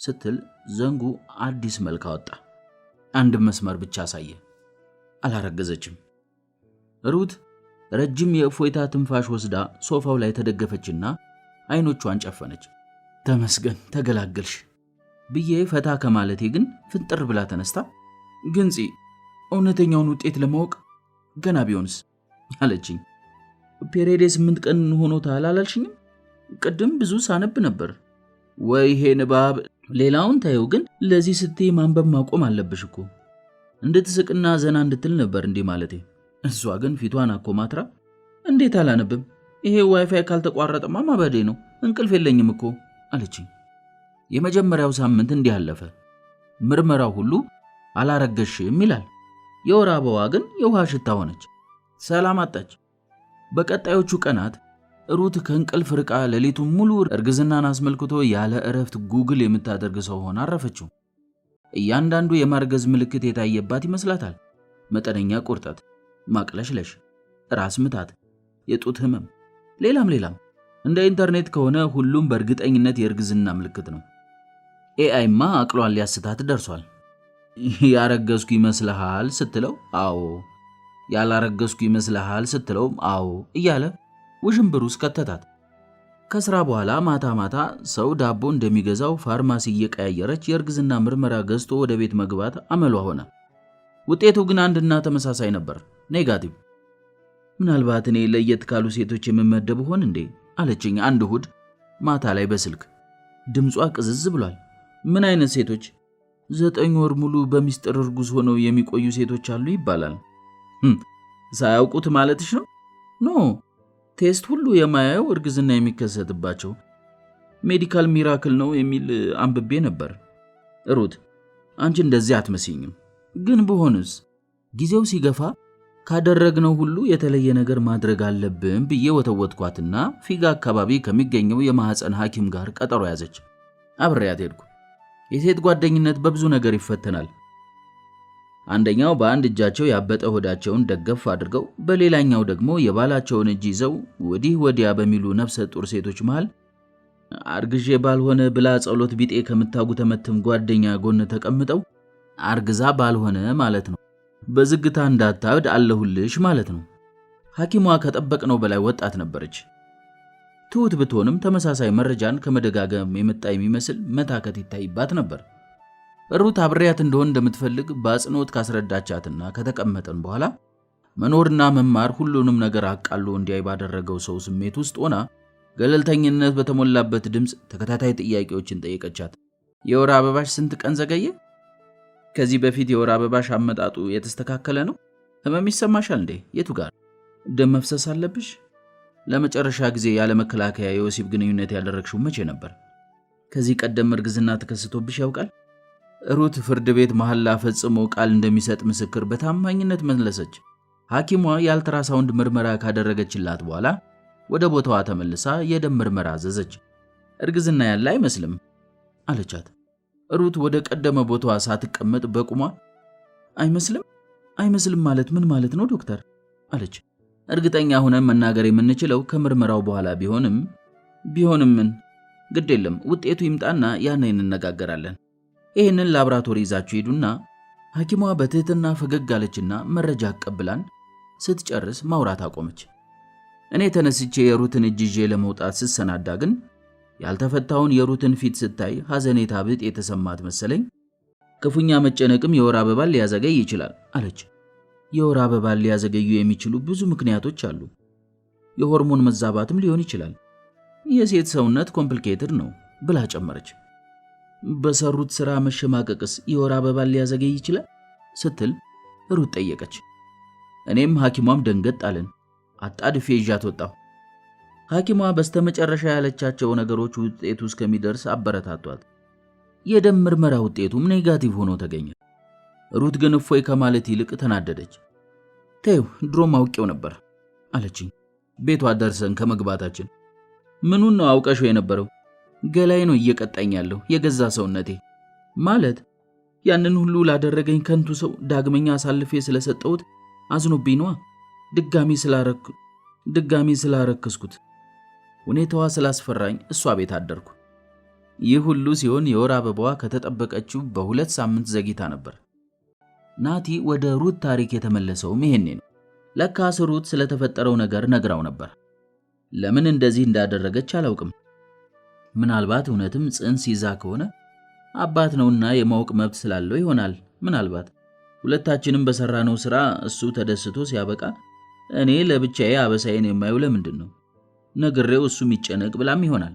ስትል ዘንጉ አዲስ መልክ አወጣ። አንድ መስመር ብቻ አሳየ። አላረገዘችም። ሩት ረጅም የእፎይታ ትንፋሽ ወስዳ ሶፋው ላይ ተደገፈችና አይኖቿን ጨፈነች። ተመስገን ተገላገልሽ ብዬ ፈታ ከማለቴ ግን ፍንጥር ብላ ተነስታ ግንጺ እውነተኛውን ውጤት ለማወቅ ገና ቢሆንስ አለችኝ። ፔሬዴ 8 ቀን ሆኖታል አላልሽኝም? ቅድም ብዙ ሳነብ ነበር። ወይ ይሄ ንባብ ሌላውን ታየው፣ ግን ለዚህ ስትይ ማንበብ ማቆም አለብሽ እኮ። እንድትስቅና ዘና እንድትል ነበር እንዲህ ማለቴ። እሷ ግን ፊቷን አኮማትራ እንዴት አላነብም? ይሄ ዋይፋይ ካልተቋረጠማ ማበዴ ነው፣ እንቅልፍ የለኝም እኮ አለችኝ። የመጀመሪያው ሳምንት እንዲህ አለፈ። ምርመራው ሁሉ አላረገሽም ይላል። የወር አበባዋ ግን የውሃ ሽታ ሆነች። ሰላም አጣች። በቀጣዮቹ ቀናት ሩት ከእንቅልፍ ርቃ ሌሊቱን ሙሉ እርግዝናን አስመልክቶ ያለ እረፍት ጉግል የምታደርግ ሰው ሆና አረፈችው። እያንዳንዱ የማርገዝ ምልክት የታየባት ይመስላታል። መጠነኛ ቁርጠት፣ ማቅለሽለሽ፣ ራስ ምታት፣ የጡት ህመም፣ ሌላም። እንደ ኢንተርኔት ከሆነ ሁሉም በእርግጠኝነት የእርግዝና ምልክት ነው። ኤአይማ አቅሏን ሊያስታት ደርሷል። ያረገዝኩ ይመስልሃል ስትለው አዎ፣ ያላረገዝኩ ይመስልሃል ስትለው አዎ እያለ ውሽንብር ውስጥ ከተታት። ከስራ በኋላ ማታ ማታ ሰው ዳቦ እንደሚገዛው ፋርማሲ እየቀያየረች የእርግዝና ምርመራ ገዝቶ ወደ ቤት መግባት አመሏ ሆነ። ውጤቱ ግን አንድና ተመሳሳይ ነበር፣ ኔጋቲቭ። ምናልባት እኔ ለየት ካሉ ሴቶች የምመደብ ሆን እንዴ አለችኝ አንድ እሁድ ማታ ላይ በስልክ። ድምጿ ቅዝዝ ብሏል። ምን አይነት ሴቶች? 9 ወር ሙሉ በሚስጥር እርጉዝ ሆነው የሚቆዩ ሴቶች አሉ ይባላል። ሳያውቁት ማለትሽ ነው? ኖ፣ ቴስት ሁሉ የማያየው እርግዝና የሚከሰትባቸው ሜዲካል ሚራክል ነው የሚል አንብቤ ነበር። ሩት አንቺ እንደዚህ አትመስይኝም። ግን ብሆንስ? ጊዜው ሲገፋ ካደረግነው ሁሉ የተለየ ነገር ማድረግ አለብን ብዬ ወተወትኳትና ፊጋ አካባቢ ከሚገኘው የማህፀን ሐኪም ጋር ቀጠሮ ያዘች። አብሬያት ሄድኩ። የሴት ጓደኝነት በብዙ ነገር ይፈተናል። አንደኛው በአንድ እጃቸው ያበጠ ሆዳቸውን ደገፍ አድርገው በሌላኛው ደግሞ የባላቸውን እጅ ይዘው ወዲህ ወዲያ በሚሉ ነፍሰ ጡር ሴቶች መሃል አርግዤ ባልሆነ ብላ ጸሎት ቢጤ ከምታጉተመትም ጓደኛ ጎን ተቀምጠው አርግዛ ባልሆነ ማለት ነው። በዝግታ እንዳታብድ አለሁልሽ ማለት ነው። ሐኪሟ ከጠበቅነው በላይ ወጣት ነበረች። ትሁት ብትሆንም ተመሳሳይ መረጃን ከመደጋገም የመጣ የሚመስል መታከት ይታይባት ነበር። ሩት አብሬያት እንደሆነ እንደምትፈልግ በአጽንኦት ካስረዳቻትና ከተቀመጠን በኋላ መኖርና መማር ሁሉንም ነገር አቃሎ እንዲያይ ባደረገው ሰው ስሜት ውስጥ ሆና ገለልተኝነት በተሞላበት ድምፅ ተከታታይ ጥያቄዎችን ጠየቀቻት። የወር አበባሽ ስንት ቀን ዘገየ? ከዚህ በፊት የወር አበባሽ አመጣጡ የተስተካከለ ነው? ህመም ይሰማሻል እንዴ? የቱ ጋር? ደም መፍሰስ አለብሽ? ለመጨረሻ ጊዜ ያለ መከላከያ የወሲብ ግንኙነት ያደረግሽው መቼ ነበር? ከዚህ ቀደም እርግዝና ተከስቶብሽ ያውቃል? ሩት ፍርድ ቤት መሐላ ፈጽሞ ቃል እንደሚሰጥ ምስክር በታማኝነት መለሰች። ሐኪሟ የአልትራሳውንድ ምርመራ ካደረገችላት በኋላ ወደ ቦታዋ ተመልሳ የደም ምርመራ አዘዘች። እርግዝና ያለ አይመስልም አለቻት። ሩት ወደ ቀደመ ቦታዋ ሳትቀመጥ በቁሟ አይመስልም ማለት ምን ማለት ነው ዶክተር አለች። እርግጠኛ ሆነን መናገር የምንችለው ከምርመራው በኋላ ቢሆንም ምን ግድ የለም፣ ውጤቱ ይምጣና ያኔ እንነጋገራለን። ይህንን ላብራቶሪ ይዛችሁ ሄዱና ሐኪሟ በትህትና ፈገግ አለችና መረጃ አቀብላን ስትጨርስ ማውራት አቆመች። እኔ ተነስቼ የሩትን እጅ ይዤ ለመውጣት ስሰናዳ ግን ያልተፈታውን የሩትን ፊት ስታይ ሐዘኔታ ብጥ የተሰማት መሰለኝ። ክፉኛ መጨነቅም የወር አበባን ሊያዘገይ ይችላል አለች። የወር አበባን ሊያዘገዩ የሚችሉ ብዙ ምክንያቶች አሉ። የሆርሞን መዛባትም ሊሆን ይችላል። የሴት ሰውነት ኮምፕሊኬትድ ነው ብላ ጨመረች። በሰሩት ሥራ መሸማቀቅስ የወር አበባን ሊያዘገይ ይችላል ስትል ሩት ጠየቀች። እኔም ሐኪሟም ደንገጥ አለን። አጣድፌ ይዣት ወጣሁ። ሐኪሟ በስተመጨረሻ ያለቻቸው ነገሮች ውጤቱ እስከሚደርስ አበረታቷት። የደም ምርመራ ውጤቱም ኔጋቲቭ ሆኖ ተገኘ። ሩት ግን እፎይ ከማለት ይልቅ ተናደደች። ተይው፣ ድሮም አውቄው ነበር አለችኝ ቤቷ ደርሰን ከመግባታችን። ምኑን ነው አውቀሽው የነበረው? ገላይ ነው እየቀጣኝ ያለው የገዛ ሰውነቴ። ማለት ያንን ሁሉ ላደረገኝ ከንቱ ሰው ዳግመኛ አሳልፌ ስለሰጠሁት አዝኖብኝ ነዋ። ድጋሚ ስላረከስኩት ሁኔታዋ ስላስፈራኝ እሷ ቤት አደርኩ። ይህ ሁሉ ሲሆን የወር አበባዋ ከተጠበቀችው በ2 ሳምንት ዘግይታ ነበር። ናቲ ወደ ሩት ታሪክ የተመለሰውም ይሄኔ ነው። ለካስ ሩት ስለተፈጠረው ነገር ነግራው ነበር። ለምን እንደዚህ እንዳደረገች አላውቅም። ምናልባት እውነትም ጽንስ ይዛ ከሆነ አባት ነውና የማወቅ መብት ስላለው ይሆናል። ምናልባት ሁለታችንም በሰራነው ሥራ እሱ ተደስቶ ሲያበቃ እኔ ለብቻዬ አበሳዬን የማየው ለምንድን ነው? ነግሬው እሱ የሚጨነቅ ብላም ይሆናል።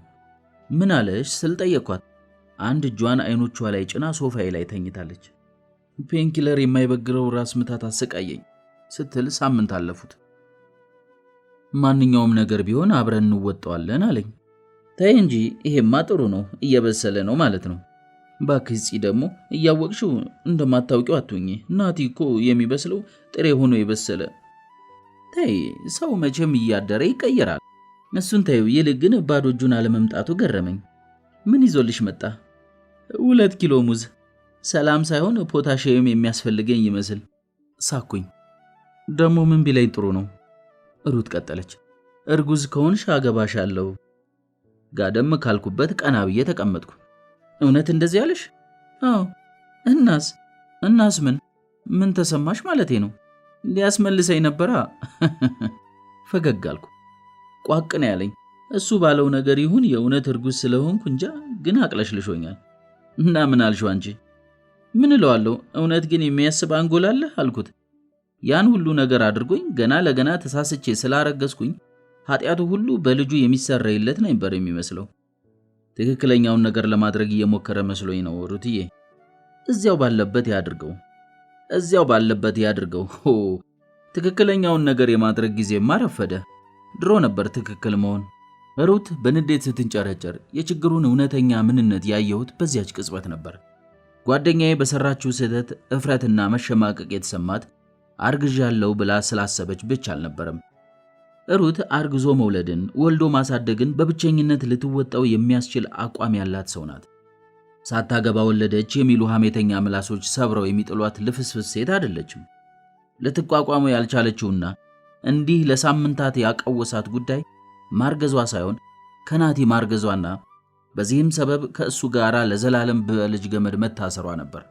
ምን አለሽ ስል ጠየቅኳት። አንድ እጇን አይኖቿ ላይ ጭና ሶፋዬ ላይ ተኝታለች። ፔንኪለር የማይበግረው ራስ ምታት አሰቃየኝ ስትል ሳምንት አለፉት። ማንኛውም ነገር ቢሆን አብረን እንወጣዋለን አለኝ። ተይ እንጂ ይሄማ ጥሩ ነው፣ እየበሰለ ነው ማለት ነው። ባክህ ደግሞ እያወቅሽው እንደማታውቂው አትሁኚ። ናቲ እኮ የሚበስለው ጥሬ ሆኖ የበሰለ። ተይ ሰው መቼም እያደረ ይቀየራል። እሱን ተይው። ይልቅ ግን ባዶ እጁን አለመምጣቱ ገረመኝ። ምን ይዞልሽ መጣ? 2 ኪሎ ሙዝ። ሰላም ሳይሆን ፖታሺየም የሚያስፈልገኝ ይመስል ሳኩኝ። ደሞ ምን ቢለኝ ጥሩ ነው? ሩት ቀጠለች። እርጉዝ ከሆንሽ አገባሻለሁ። ጋደም ካልኩበት ቀና ብዬ ተቀመጥኩ። እውነት እንደዚህ ያለሽ? አዎ። እናስ ምን ተሰማሽ ማለቴ ነው? ሊያስመልሰኝ ነበራ። ፈገግ አልኩ። ቋቅ ነው ያለኝ። እሱ ባለው ነገር ይሁን የእውነት እርጉዝ ስለሆንኩ እንጃ፣ ግን አቅለሽልሾኛል። እና ምን አልሽው አንቺ? ምን እለዋለሁ? እውነት ግን የሚያስብ አንጎል አለ አልኩት። ያን ሁሉ ነገር አድርጎኝ ገና ለገና ተሳስቼ ስላረገዝኩኝ ኃጢያቱ ሁሉ በልጁ የሚሰረይለት ነበር የሚመስለው። ትክክለኛውን ነገር ለማድረግ እየሞከረ መስሎኝ ነው ሩትዬ። እዚያው ባለበት ያድርገው። ትክክለኛውን ነገር የማድረግ ጊዜማ ረፈደ። ድሮ ነበር ትክክል መሆን። ሩት በንዴት ስትንጨረጨር የችግሩን እውነተኛ ምንነት ያየሁት በዚያች ቅጽበት ነበር። ጓደኛዬ በሰራችው ስህተት እፍረትና መሸማቀቅ የተሰማት አርግዣለሁ ብላ ስላሰበች ብቻ አልነበረም። ሩት አርግዞ መውለድን ወልዶ ማሳደግን በብቸኝነት ልትወጣው የሚያስችል አቋም ያላት ሰው ናት። ሳታገባ ወለደች የሚሉ ሐሜተኛ ምላሶች ሰብረው የሚጥሏት ልፍስፍስ ሴት አይደለችም። ልትቋቋመው ያልቻለችውና እንዲህ ለሳምንታት ያቀወሳት ጉዳይ ማርገዟ ሳይሆን ከናቲ ማርገዟና በዚህም ሰበብ ከእሱ ጋር ለዘላለም በልጅ ገመድ መታሰሯ ነበር።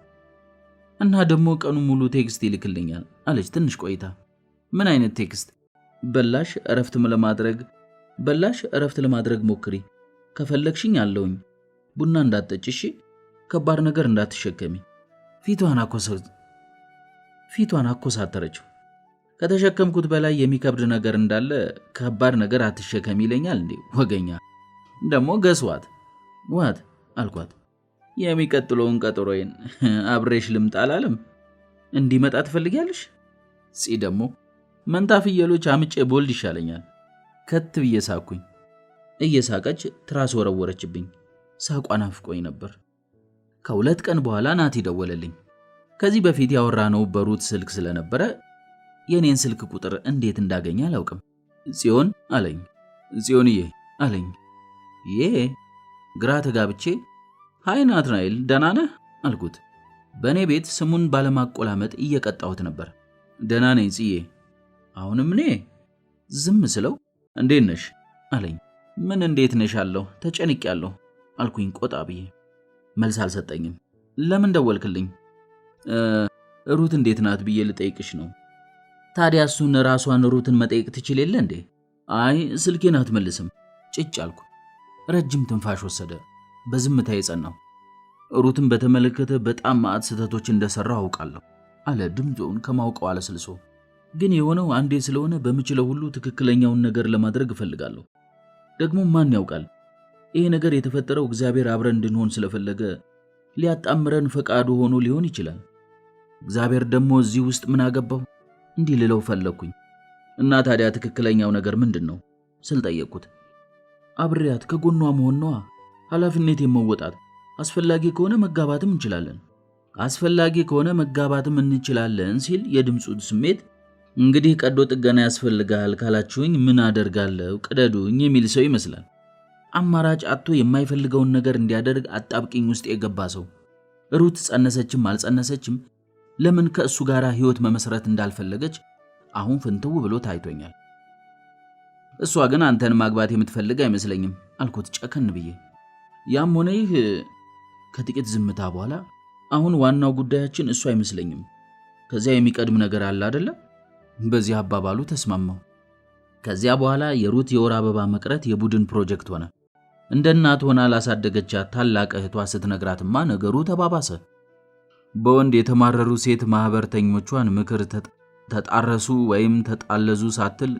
እና ደግሞ ቀኑ ሙሉ ቴክስት ይልክልኛል አለች ትንሽ ቆይታ። ምን አይነት ቴክስት? በላሽ እረፍት ለማድረግ ሞክሪ፣ ከፈለግሽኝ አለውኝ፣ ቡና እንዳትጠጪ፣ ከባድ ነገር እንዳትሸከሚ። ፊቷን አኮሳተረችው። ከተሸከምኩት በላይ የሚከብድ ነገር እንዳለ ከባድ ነገር አትሸከሚ ይለኛል እንዴ ወገኛ። ደግሞ ገስዋት ዋት አልኳት። የሚቀጥለውን ቀጠሮዬን አብሬሽ ልምጣ አላለም? እንዲመጣ ትፈልጊያለሽ? ደግሞ መንታ ፍየሎች አምጬ ቦልድ ይሻለኛል። ከት ብዬ ሳኩኝ። እየሳቀች ትራስ ወረወረችብኝ። ሳቋን አፍቆኝ ነበር። ከ2 ቀን በኋላ ናቲ ደወለልኝ። ከዚህ በፊት ያወራነው በሩት ስልክ ስለነበረ የኔን ስልክ ቁጥር እንዴት እንዳገኘ አላውቅም። ጽዮን አለኝ። ጽዮንዬ አለኝ። ግራ ተጋብቼ ሃይ ናትናኤል ደህና ነህ አልኩት። በእኔ ቤት ስሙን ባለማቆላመጥ እየቀጣሁት ነበር። ደህና ነኝ ጽዬ። አሁንም እኔ ዝም ስለው እንዴት ነሽ አለኝ። ምን እንዴት ነሽ አለሁ። ተጨንቄያለሁ አልኩኝ ቆጣ ብዬ። መልስ አልሰጠኝም። ለምን ደወልክልኝ? ሩት እንዴት ናት ብዬ ልጠይቅሽ ነው። ታዲያ እሱን ራሷን ሩትን መጠየቅ ትችል የለ እንዴ? አይ ስልኬን አትመልስም። ጭጭ አልኩ። ረጅም ትንፋሽ ወሰደ። በዝምታ የጸናው። ሩትን በተመለከተ በጣም ማዕት ስህተቶች እንደሰራው አውቃለሁ አለ ድምፁን ከማውቀው አለስልሶ። ግን የሆነው አንዴ ስለሆነ በምችለው ሁሉ ትክክለኛውን ነገር ለማድረግ እፈልጋለሁ። ደግሞ ማን ያውቃል? ይሄ ነገር የተፈጠረው እግዚአብሔር አብረን እንድንሆን ስለፈለገ ሊያጣምረን ፈቃዱ ሆኖ ሊሆን ይችላል። እግዚአብሔር ደግሞ እዚህ ውስጥ ምን አገባው? እንዲህ ልለው ፈለኩኝ። እና ታዲያ ትክክለኛው ነገር ምንድነው ስል ጠየቅኩት። አብሬያት ከጎኗ መሆን ነዋ። ኃላፊነት የመወጣት አስፈላጊ ከሆነ መጋባትም እንችላለን ሲል የድምፁ ስሜት እንግዲህ ቀዶ ጥገና ያስፈልጋል ካላችሁኝ ምን አደርጋለሁ ቅደዱኝ የሚል ሰው ይመስላል። አማራጭ አጥቶ የማይፈልገውን ነገር እንዲያደርግ አጣብቂኝ ውስጥ የገባ ሰው። ሩት ጸነሰችም አልጸነሰችም ለምን ከእሱ ጋር ህይወት መመስረት እንዳልፈለገች አሁን ፍንትው ብሎ ታይቶኛል። እሷ ግን አንተን ማግባት የምትፈልግ አይመስለኝም አልኩት ጨከን ብዬ። ያም ሆነ ይህ ከጥቂት ዝምታ በኋላ አሁን ዋናው ጉዳያችን እሱ አይመስለኝም፣ ከዚያ የሚቀድም ነገር አለ አይደለ? በዚህ አባባሉ ተስማማው። ከዚያ በኋላ የሩት የወር አበባ መቅረት የቡድን ፕሮጀክት ሆነ። እንደ እናት ሆና ላሳደገቻት ታላቅ እህቷ ስትነግራትማ ነገሩ ተባባሰ። በወንድ የተማረሩ ሴት ማህበርተኞቿን ምክር ተጣረሱ ወይም ተጣለዙ ሳትል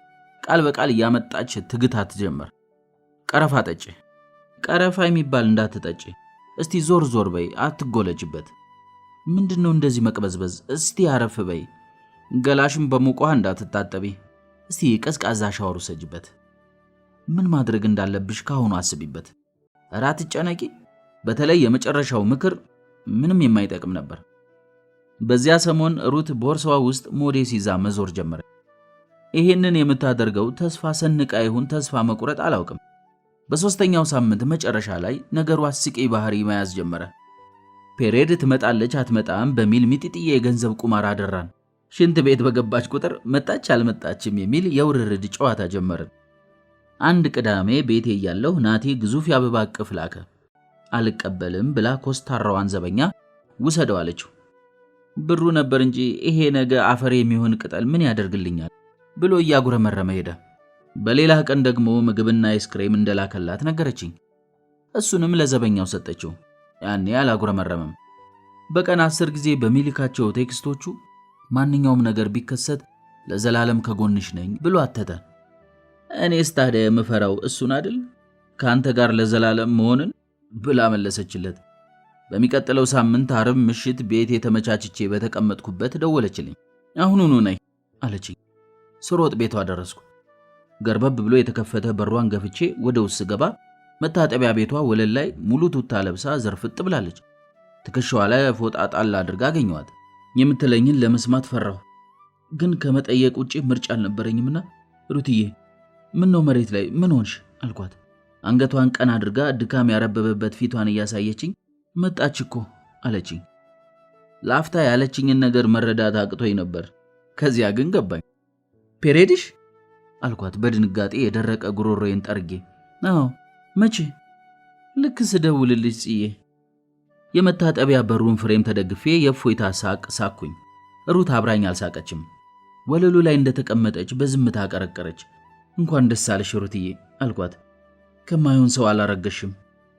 ቃል በቃል እያመጣች ትግታት ጀመር። ቀረፋ ጠጪ፣ ቀረፋ የሚባል እንዳትጠጪ፣ እስቲ ዞር ዞር በይ፣ አትጎለጅበት። ምንድነው እንደዚህ መቅበዝበዝ? እስቲ አረፍ በይ። ገላሽም በሙቅ ውሃ እንዳትታጠቢ፣ እስቲ ቀዝቃዛ ሻወር ውሰጅበት። ምን ማድረግ እንዳለብሽ ካሁኑ አስቢበት። ኧረ አትጨነቂ። በተለይ የመጨረሻው ምክር ምንም የማይጠቅም ነበር። በዚያ ሰሞን ሩት ቦርሳዋ ውስጥ ሞዴስ ይዛ መዞር ጀመረ። ይሄንን የምታደርገው ተስፋ ሰንቃ ይሁን ተስፋ መቁረጥ አላውቅም። በሶስተኛው ሳምንት መጨረሻ ላይ ነገሩ አስቂኝ ባህሪ መያዝ ጀመረ። ፔሬድ ትመጣለች አትመጣም በሚል ሚጢጥዬ የገንዘብ ቁማር አደራን። ሽንት ቤት በገባች ቁጥር መጣች አልመጣችም የሚል የውርርድ ጨዋታ ጀመርን። አንድ ቅዳሜ ቤቴ እያለሁ ናቲ ግዙፍ የአበባ እቅፍ ላከ። አልቀበልም ብላ ኮስታራዋን ዘበኛ ውሰደው አለችው። ብሩ ነበር እንጂ ይሄ ነገ አፈር የሚሆን ቅጠል ምን ያደርግልኛል ብሎ እያጉረመረመ ሄደ። በሌላ ቀን ደግሞ ምግብና አይስክሬም እንደላከላት ነገረችኝ። እሱንም ለዘበኛው ሰጠችው። ያኔ አላጉረመረመም። በቀን 10 ጊዜ በሚልካቸው ቴክስቶቹ ማንኛውም ነገር ቢከሰት ለዘላለም ከጎንሽ ነኝ ብሎ አተተ። እኔስ ታዲያ የምፈራው እሱን አይደል ካንተ ጋር ለዘላለም መሆንን ብላ መለሰችለት። በሚቀጥለው ሳምንት ዓርብ ምሽት ቤት የተመቻችቼ በተቀመጥኩበት ደወለችልኝ። አሁኑኑ ነይ አለችኝ። ስሮጥ ቤቷ ደረስኩ። ገርበብ ብሎ የተከፈተ በሯን ገፍቼ ወደ ውስጥ ገባ። መታጠቢያ ቤቷ ወለል ላይ ሙሉ ቱታ ለብሳ ዘርፍጥ ብላለች። ትከሻዋ ላይ ፎጣ ጣል አድርጋ አገኘኋት። የምትለኝን ለመስማት ፈራሁ፣ ግን ከመጠየቅ ውጪ ምርጫ አልነበረኝምና ሩትዬ ምን ነው መሬት ላይ ምን ሆንሽ አልኳት። አንገቷን ቀና አድርጋ ድካም ያረበበበት ፊቷን እያሳየችኝ መጣች እኮ አለችኝ። ላፍታ ያለችኝን ነገር መረዳት አቅቶኝ ነበር። ከዚያ ግን ገባኝ። ፔሬድሽ አልኳት በድንጋጤ የደረቀ ጉሮሮዬን ጠርጌ። አዎ መቼ? ልክ ስደውልልሽ ጽዬ። የመታጠቢያ በሩን ፍሬም ተደግፌ የእፎይታ ሳቅ ሳኩኝ። ሩት አብራኝ አልሳቀችም። ወለሉ ላይ እንደተቀመጠች በዝምታ አቀረቀረች። እንኳን ደስ አለሽ ሩትዬ አልኳት። ከማይሆን ሰው አላረገሽም።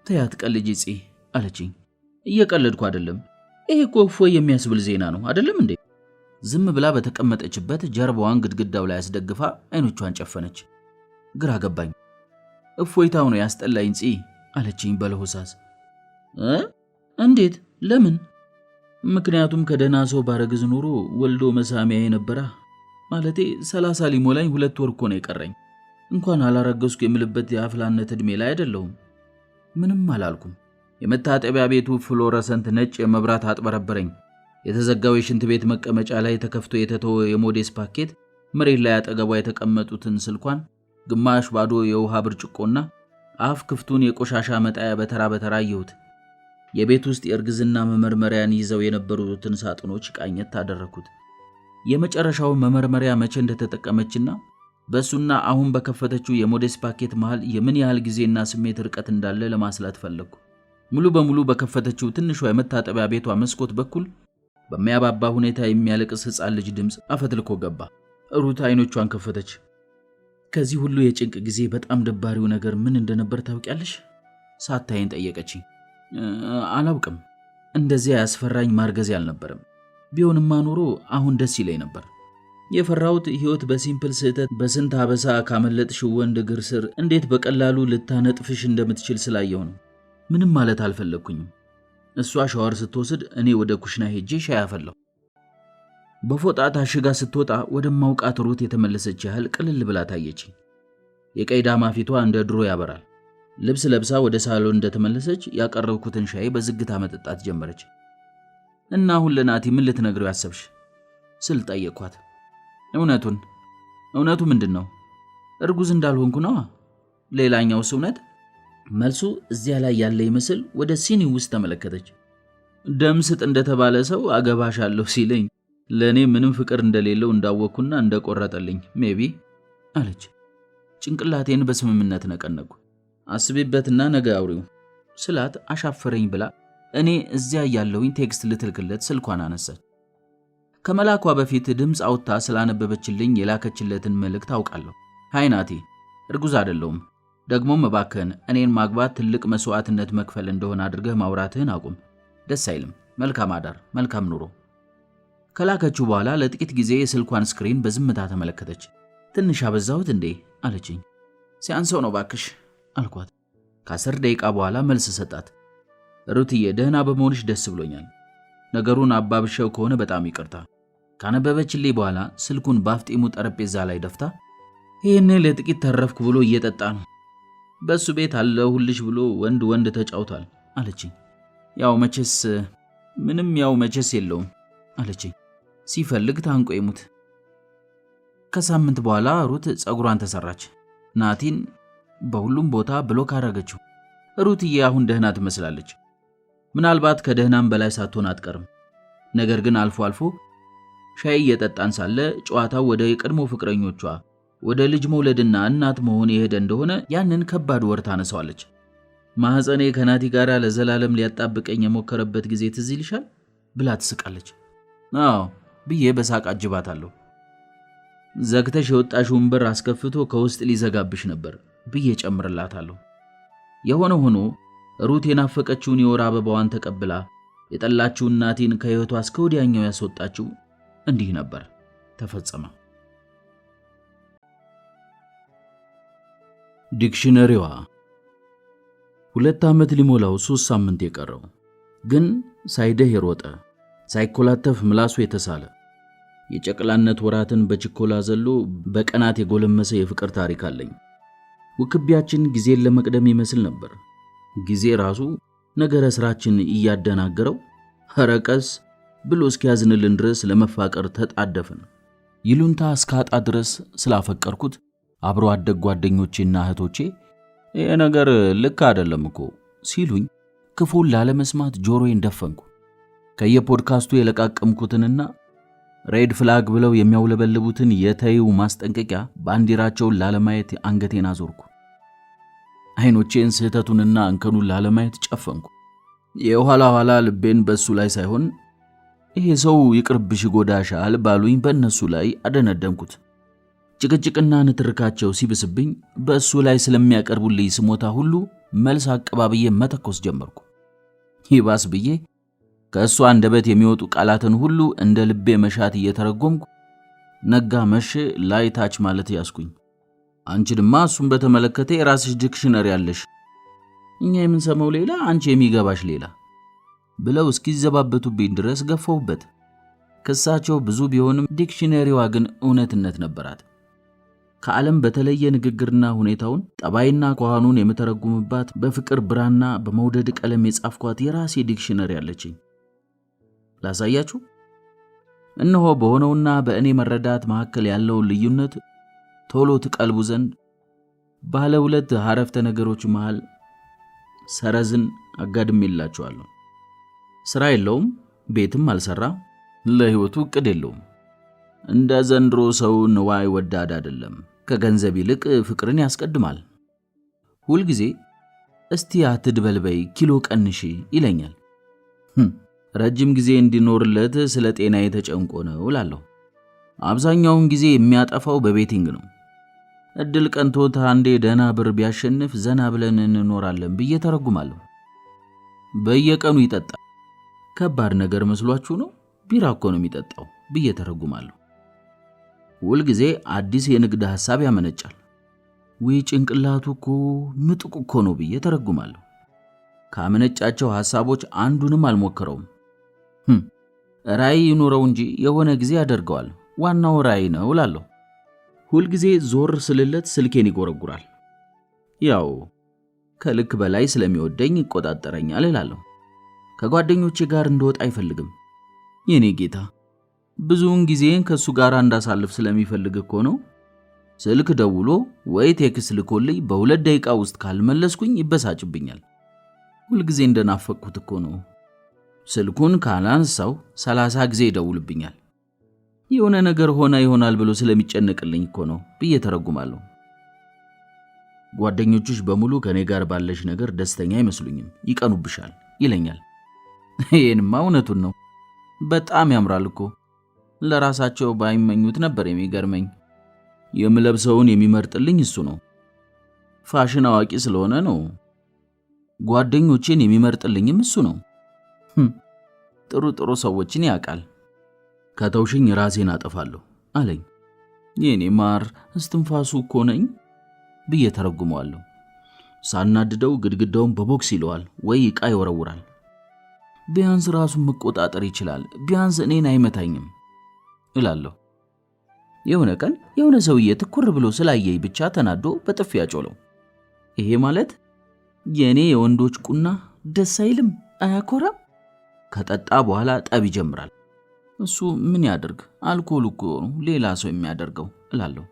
ተያት ቀልጂ ጽዬ አለችኝ። እየቀለድኩ አይደለም። ይሄ እኮ እፎይ የሚያስብል ዜና ነው አይደለም እንዴ? ዝም ብላ በተቀመጠችበት ጀርባዋን ግድግዳው ላይ አስደግፋ አይኖቿን ጨፈነች። ግራ ገባኝ። እፎይታው ነው ያስጠላኝ ጽዬ አለችኝ በለሆሳስ። እንዴት? ለምን? ምክንያቱም ከደህና ሰው ባረግዝ ኖሮ ወልዶ መሳሚያ የነበረ ማለቴ 30 ሊሞላኝ 2 ወር እኮ ነው የቀረኝ። እንኳን አላረገዝኩ የምልበት የአፍላነት እድሜ ላይ አይደለሁም። ምንም አላልኩም። የመታጠቢያ ቤቱ ፍሎረሰንት ነጭ የመብራት አጥበረበረኝ። የተዘጋው የሽንት ቤት መቀመጫ ላይ ተከፍቶ የተተወ የሞዴስ ፓኬት፣ መሬት ላይ አጠገቧ የተቀመጡትን ስልኳን፣ ግማሽ ባዶ የውሃ ብርጭቆና አፍ ክፍቱን የቆሻሻ መጣያ በተራ በተራ አየሁት። የቤት ውስጥ የእርግዝና መመርመሪያን ይዘው የነበሩትን ሳጥኖች ቃኘት አደረኩት። የመጨረሻው መመርመሪያ መቼ እንደተጠቀመችና በሱና አሁን በከፈተችው የሞዴስ ፓኬት መሃል የምን ያህል ጊዜና ስሜት ርቀት እንዳለ ለማስላት ፈለኩ። ሙሉ በሙሉ በከፈተችው ትንሿ የመታጠቢያ ቤቷ መስኮት በኩል በሚያባባ ሁኔታ የሚያለቅስ ሕፃን ልጅ ድምፅ አፈትልኮ ገባ። ሩት አይኖቿን ከፈተች። ከዚህ ሁሉ የጭንቅ ጊዜ በጣም ደባሪው ነገር ምን እንደነበር ታውቂያለሽ? ሳታይን ጠየቀችኝ። አላውቅም። እንደዚያ ያስፈራኝ ማርገዝ አልነበረም። ቢሆንማ ኖሮ አሁን ደስ ይለኝ ነበር። የፈራሁት ሕይወት በሲምፕል ስህተት በስንት አበሳ ካመለጥሽው ወንድ እግር ስር እንዴት በቀላሉ ልታነጥፍሽ እንደምትችል ስላየው ነው። ምንም ማለት አልፈለግኩኝም። እሷ ሻወር ስትወስድ እኔ ወደ ኩሽና ሄጄ ሻይ አፈላሁ። በፎጣ ታሽጋ ስትወጣ ወደማውቃት ሩት የተመለሰች ያህል ቅልል ብላ ታየችኝ። የቀይ ዳማ ፊቷ እንደ ድሮ ያበራል። ልብስ ለብሳ ወደ ሳሎን እንደተመለሰች ያቀረብኩትን ሻይ በዝግታ መጠጣት ጀመረች። እና አሁን ለናቲ ምን ልትነግሪው ያሰብሽ ስል ጠየቅኳት። እውነቱ ምንድነው? እርጉዝ እንዳልሆንኩ ነው። ሌላኛውስ እውነት? መልሱ እዚያ ላይ ያለ ይመስል ወደ ሲኒ ውስጥ ተመለከተች። ደም ስጥ እንደተባለ ሰው አገባሻለሁ ሲለኝ ለኔ ምንም ፍቅር እንደሌለው እንዳወኩና እንደቆረጠልኝ ሜቢ አለች። ጭንቅላቴን በስምምነት ነቀነቁ። አስቤበትና ነገ አውሪው ስላት አሻፈረኝ ብላ እኔ እዚያ ያለውኝ ቴክስት ልትልክለት ስልኳን አነሳች። ከመላኳ በፊት ድምፅ አውጥታ ስላነበበችልኝ የላከችለትን መልእክት አውቃለሁ። ሃይ ናቲ፣ እርጉዝ አይደለሁም። ደግሞም እባክህን እኔን ማግባት ትልቅ መስዋዕትነት መክፈል እንደሆነ አድርገህ ማውራትህን አቁም። ደስ አይልም። መልካም አዳር፣ መልካም ኑሮ። ከላከችው በኋላ ለጥቂት ጊዜ የስልኳን ስክሪን በዝምታ ተመለከተች። ትንሽ አበዛሁት እንዴ አለችኝ። ሲያንሰው ነው ባክሽ አልኳት። ከ10 ደቂቃ በኋላ መልስ ሰጣት። ሩትዬ፣ ደህና በመሆንሽ ደስ ብሎኛል። ነገሩን አባብሸው ከሆነ በጣም ይቅርታ። ካነበበችልኝ በኋላ ስልኩን ባፍጢሙ ጠረጴዛ ላይ ደፍታ ይሄኔ ለጥቂት ተረፍኩ ብሎ እየጠጣ ነው። በሱ ቤት አለሁልሽ ብሎ ወንድ ተጫውቷል አለችኝ። ያው መቼስ የለውም አለችኝ። ሲፈልግ ታንቆ ይሙት። ከሳምንት በኋላ ሩት ጸጉሯን ተሰራች። ናቲን በሁሉም ቦታ ብሎክ አደረገችው። ሩትዬ አሁን ደህና ትመስላለች። ምናልባት ከደህናም በላይ ሳትሆን አትቀርም። ነገር ግን አልፎ አልፎ ሻይ እየጠጣን ሳለ ጨዋታው ወደ የቀድሞ ፍቅረኞቿ ወደ ልጅ መውለድና እናት መሆን የሄደ እንደሆነ ያንን ከባድ ወር ታነሳዋለች። ማህፀኔ ከናቲ ጋር ለዘላለም ሊያጣብቀኝ የሞከረበት ጊዜ ትዝ ይልሻል ብላ ትስቃለች። አዎ ብዬ በሳቅ አጅባታለሁ። ዘግተሽ የወጣሽውን በር አስከፍቶ ከውስጥ ሊዘጋብሽ ነበር ብዬ ጨምርላታለሁ። የሆነ ሆኖ ሩት የናፈቀችውን የወር አበባዋን ተቀብላ የጠላችውን ናቲን ከህይወቷ እስከ ወዲያኛው ያስወጣችው እንዲህ ነበር። ተፈጸመ። ዲክሽነሪዋ 2 ዓመት ሊሞላው 3 ሳምንት የቀረው ግን ሳይደህ የሮጠ ሳይኮላተፍ ምላሱ የተሳለ የጨቅላነት ወራትን በችኮላ ዘሎ በቀናት የጎለመሰ የፍቅር ታሪክ አለኝ። ውክቢያችን ጊዜን ለመቅደም ይመስል ነበር። ጊዜ ራሱ ነገረ ስራችን እያደናገረው ሐረቀስ ብሎ እስኪያዝንልን ድረስ ለመፋቀር ተጣደፍን። ይሉንታ እስካጣ ድረስ ስላፈቀርኩት አብሮ አደግ ጓደኞቼና እህቶቼ ይሄ ነገር ልክ አይደለም እኮ ሲሉኝ ክፉን ላለመስማት ጆሮዬን ደፈንኩ። ከየፖድካስቱ የለቃቀምኩትንና ሬድ ፍላግ ብለው የሚያውለበልቡትን የተይው ማስጠንቀቂያ ባንዲራቸውን ላለማየት አንገቴን አዞርኩ። አይኖቼን ስህተቱንና እንከኑን ላለማየት ጨፈንኩ። የኋላ ኋላ ልቤን በሱ ላይ ሳይሆን ይሄ ሰው ይቅርብሽ ጎዳሻል ባሉኝ በእነሱ ላይ አደነደንኩት። ጭቅጭቅና ንትርካቸው ሲብስብኝ በእሱ ላይ ስለሚያቀርቡልኝ ስሞታ ሁሉ መልስ አቀባብዬ መተኮስ ጀመርኩ። ይባስ ብዬ ከእሱ አንደበት የሚወጡ ቃላትን ሁሉ እንደ ልቤ መሻት እየተረጎምኩ ነጋ መሸ ላይ ታች ማለት ያስኩኝ። አንቺ ድማ እሱን በተመለከተ የራስሽ ዲክሽነሪ ያለሽ፣ እኛ የምንሰማው ሌላ አንቺ የሚገባሽ ሌላ ብለው እስኪዘባበቱብኝ ድረስ ገፈውበት። ክሳቸው ብዙ ቢሆንም ዲክሽነሪዋ ግን እውነትነት ነበራት። ከዓለም በተለየ ንግግርና ሁኔታውን ጠባይና ኳሃኑን የምተረጉምባት በፍቅር ብራና በመውደድ ቀለም የጻፍኳት የራሴ ዲክሽነሪ አለችኝ። ላሳያችሁ። እነሆ በሆነውና በእኔ መረዳት መካከል ያለውን ልዩነት ቶሎ ትቀልቡ ዘንድ ባለ 2 ሐረፍተ ነገሮች መሃል ሰረዝን አጋድሜላችኋለሁ። ስራ የለውም፣ ቤትም አልሰራ፣ ለህይወቱ እቅድ የለውም። እንደ ዘንድሮ ሰው ንዋይ ወዳድ አይደለም። ከገንዘብ ይልቅ ፍቅርን ያስቀድማል። ሁል ጊዜ እስቲ አትድበልበይ ኪሎ ቀንሺ ይለኛል። ረጅም ጊዜ እንዲኖርለት ስለ ጤናዬ ተጨንቆ ነው እላለሁ። አብዛኛውን ጊዜ የሚያጠፋው በቤቲንግ ነው። እድል ቀንቶት አንዴ ደህና ብር ቢያሸንፍ ዘና ብለን እንኖራለን ብዬ ተረጉማለሁ። በየቀኑ ይጠጣል። ከባድ ነገር መስሏችሁ ነው? ቢራ እኮ ነው የሚጠጣው ብዬ ተረጉማለሁ። ሁል ጊዜ አዲስ የንግድ ሐሳብ ያመነጫል። ወይ ጭንቅላቱ እኮ ምጥቁ እኮ ነው ብዬ ተረጉማለሁ። ካመነጫቸው ሐሳቦች አንዱንም አልሞከረውም። ራዕይ ይኖረው እንጂ የሆነ ጊዜ ያደርገዋል። ዋናው ራዕይ ነው እላለሁ። ሁል ጊዜ ዞር ስልለት ስልኬን ይጎረጉራል። ያው ከልክ በላይ ስለሚወደኝ ይቆጣጠረኛል እላለሁ። ከጓደኞቼ ጋር እንደወጣ አይፈልግም። የኔ ጌታ ብዙውን ጊዜን ከሱ ጋር እንዳሳልፍ ስለሚፈልግ እኮ ነው። ስልክ ደውሎ ወይ ቴክስት ልኮልኝ በ2 ደቂቃ ውስጥ ካልመለስኩኝ ይበሳጭብኛል። ሁል ጊዜ እንደናፈቅኩት እኮ ነው። ስልኩን ካላነሳው 30 ጊዜ ይደውልብኛል። የሆነ ነገር ሆና ይሆናል ብሎ ስለሚጨነቅልኝ እኮ ነው ብዬ ተረጉማለሁ። ጓደኞችሽ በሙሉ ከኔ ጋር ባለሽ ነገር ደስተኛ አይመስሉኝም፣ ይቀኑብሻል ይለኛል። ይሄንማ እውነቱን ነው። በጣም ያምራል እኮ። ለራሳቸው ባይመኙት ነበር የሚገርመኝ። የምለብሰውን የሚመርጥልኝ እሱ ነው። ፋሽን አዋቂ ስለሆነ ነው። ጓደኞቼን የሚመርጥልኝም እሱ ነው። ጥሩ ጥሩ ሰዎችን ያውቃል። ከተውሽኝ ራሴን አጠፋለሁ አለኝ። የኔ ማር እስትንፋሱ እኮ ነኝ ብዬ ተረጉመዋለሁ። ሳናድደው ግድግዳውን በቦክስ ይለዋል ወይ ዕቃ ይወረውራል። ቢያንስ ራሱን መቆጣጠር ይችላል፣ ቢያንስ እኔን አይመታኝም እላለሁ። የሆነ ቀን የሆነ ሰውዬ ትኩር ብሎ ስላየኝ ብቻ ተናዶ በጥፊ ያጮለው። ይሄ ማለት የኔ የወንዶች ቁና ደስ አይልም፣ አያኮራም። ከጠጣ በኋላ ጠብ ይጀምራል። እሱ ምን ያደርግ፣ አልኮል እኮ ሌላ ሰው የሚያደርገው እላለሁ።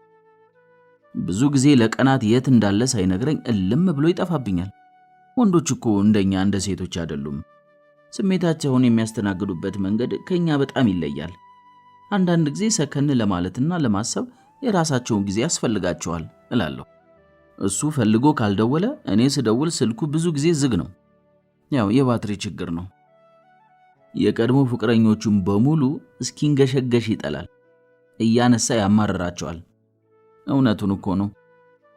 ብዙ ጊዜ ለቀናት የት እንዳለ ሳይነግረኝ እልም ብሎ ይጠፋብኛል። ወንዶች እኮ እንደኛ እንደ ሴቶች አይደሉም። ስሜታቸውን የሚያስተናግዱበት መንገድ ከኛ በጣም ይለያል። አንዳንድ ጊዜ ሰከን ለማለትና ለማሰብ የራሳቸውን ጊዜ ያስፈልጋቸዋል እላለሁ። እሱ ፈልጎ ካልደወለ እኔ ስደውል ስልኩ ብዙ ጊዜ ዝግ ነው። ያው የባትሪ ችግር ነው። የቀድሞ ፍቅረኞቹን በሙሉ እስኪንገሸገሽ ይጠላል። እያነሳ ያማርራቸዋል። እውነቱን እኮ ነው።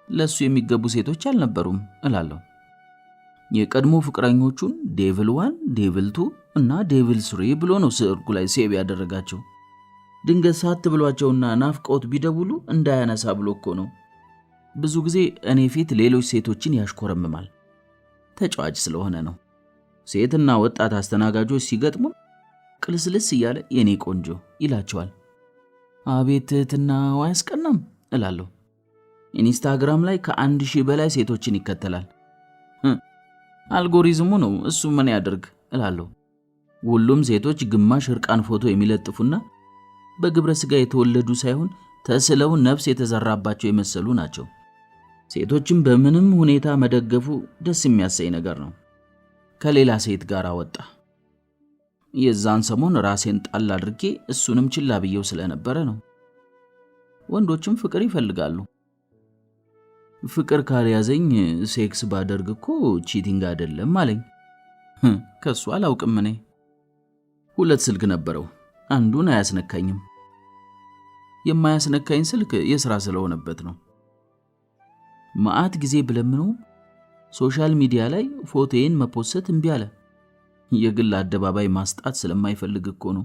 ለሱ የሚገቡ ሴቶች አልነበሩም እላለሁ። የቀድሞ ፍቅረኞቹን ዴቪል 1፣ ዴቪል 2 እና ዴቪል 3 ብሎ ነው ስልኩ ላይ ሴቭ ያደረጋቸው። ድንገት ሳት ብሏቸውና ናፍቆት ቢደውሉ እንዳያነሳ ብሎ እኮ ነው። ብዙ ጊዜ እኔ ፊት ሌሎች ሴቶችን ያሽኮረምማል። ተጫዋች ስለሆነ ነው። ሴትና ወጣት አስተናጋጆች ሲገጥሙ ቅልስልስ እያለ የኔ ቆንጆ ይላቸዋል። አቤት ትህትናው አያስቀናም እላለሁ። ኢንስታግራም ላይ ከ1000 በላይ ሴቶችን ይከተላል። አልጎሪዝሙ ነው እሱ ምን ያደርግ እላለሁ። ሁሉም ሴቶች ግማሽ እርቃን ፎቶ የሚለጥፉና በግብረ ስጋ የተወለዱ ሳይሆን ተስለው ነፍስ የተዘራባቸው የመሰሉ ናቸው። ሴቶችን በምንም ሁኔታ መደገፉ ደስ የሚያሰኝ ነገር ነው። ከሌላ ሴት ጋር ወጣ። የዛን ሰሞን ራሴን ጣል አድርጌ እሱንም ችላ ብየው ስለነበረ ነው። ወንዶችም ፍቅር ይፈልጋሉ። ፍቅር ካልያዘኝ ሴክስ ባደርግ እኮ ቺቲንግ አይደለም አለኝ። ከሱ አላውቅም እኔ። 2 ስልክ ነበረው፣ አንዱን አያስነካኝም። የማያስነካኝ ስልክ የሥራ ስለሆነበት ነው። ማአት ጊዜ ብለምነው ሶሻል ሚዲያ ላይ ፎቶዬን መፖሰት እምቢ አለ። የግል አደባባይ ማስጣት ስለማይፈልግ እኮ ነው።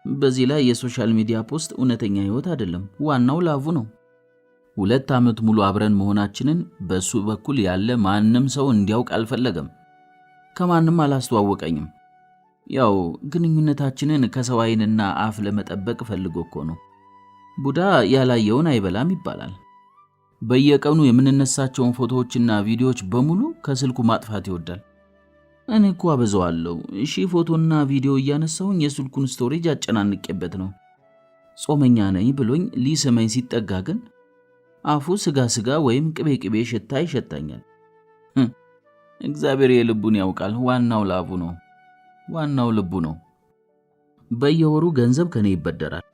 በዚህ ላይ የሶሻል ሚዲያ ፖስት እውነተኛ ህይወት አይደለም፣ ዋናው ላቡ ነው። 2 ዓመት ሙሉ አብረን መሆናችንን በሱ በኩል ያለ ማንም ሰው እንዲያውቅ አልፈለገም። ከማንም አላስተዋወቀኝም። ያው ግንኙነታችንን ከሰው ዓይንና አፍ ለመጠበቅ ፈልጎ እኮ ነው። ቡዳ ያላየውን አይበላም ይባላል። በየቀኑ የምንነሳቸውን ፎቶዎችና ቪዲዮዎች በሙሉ ከስልኩ ማጥፋት ይወዳል። እኔ እኮ አበዛዋለሁ። እሺ ፎቶና ቪዲዮ እያነሳሁኝ የስልኩን ስቶሬጅ አጨናንቄበት ነው። ጾመኛ ነኝ ብሎኝ ሊስመኝ ሲጠጋ ግን አፉ ስጋ ወይም ቅቤ ሽታ ይሸታኛል። እግዚአብሔር የልቡን ያውቃል። ዋናው ላቡ ነው፣ ዋናው ልቡ ነው። በየወሩ ገንዘብ ከኔ ይበደራል።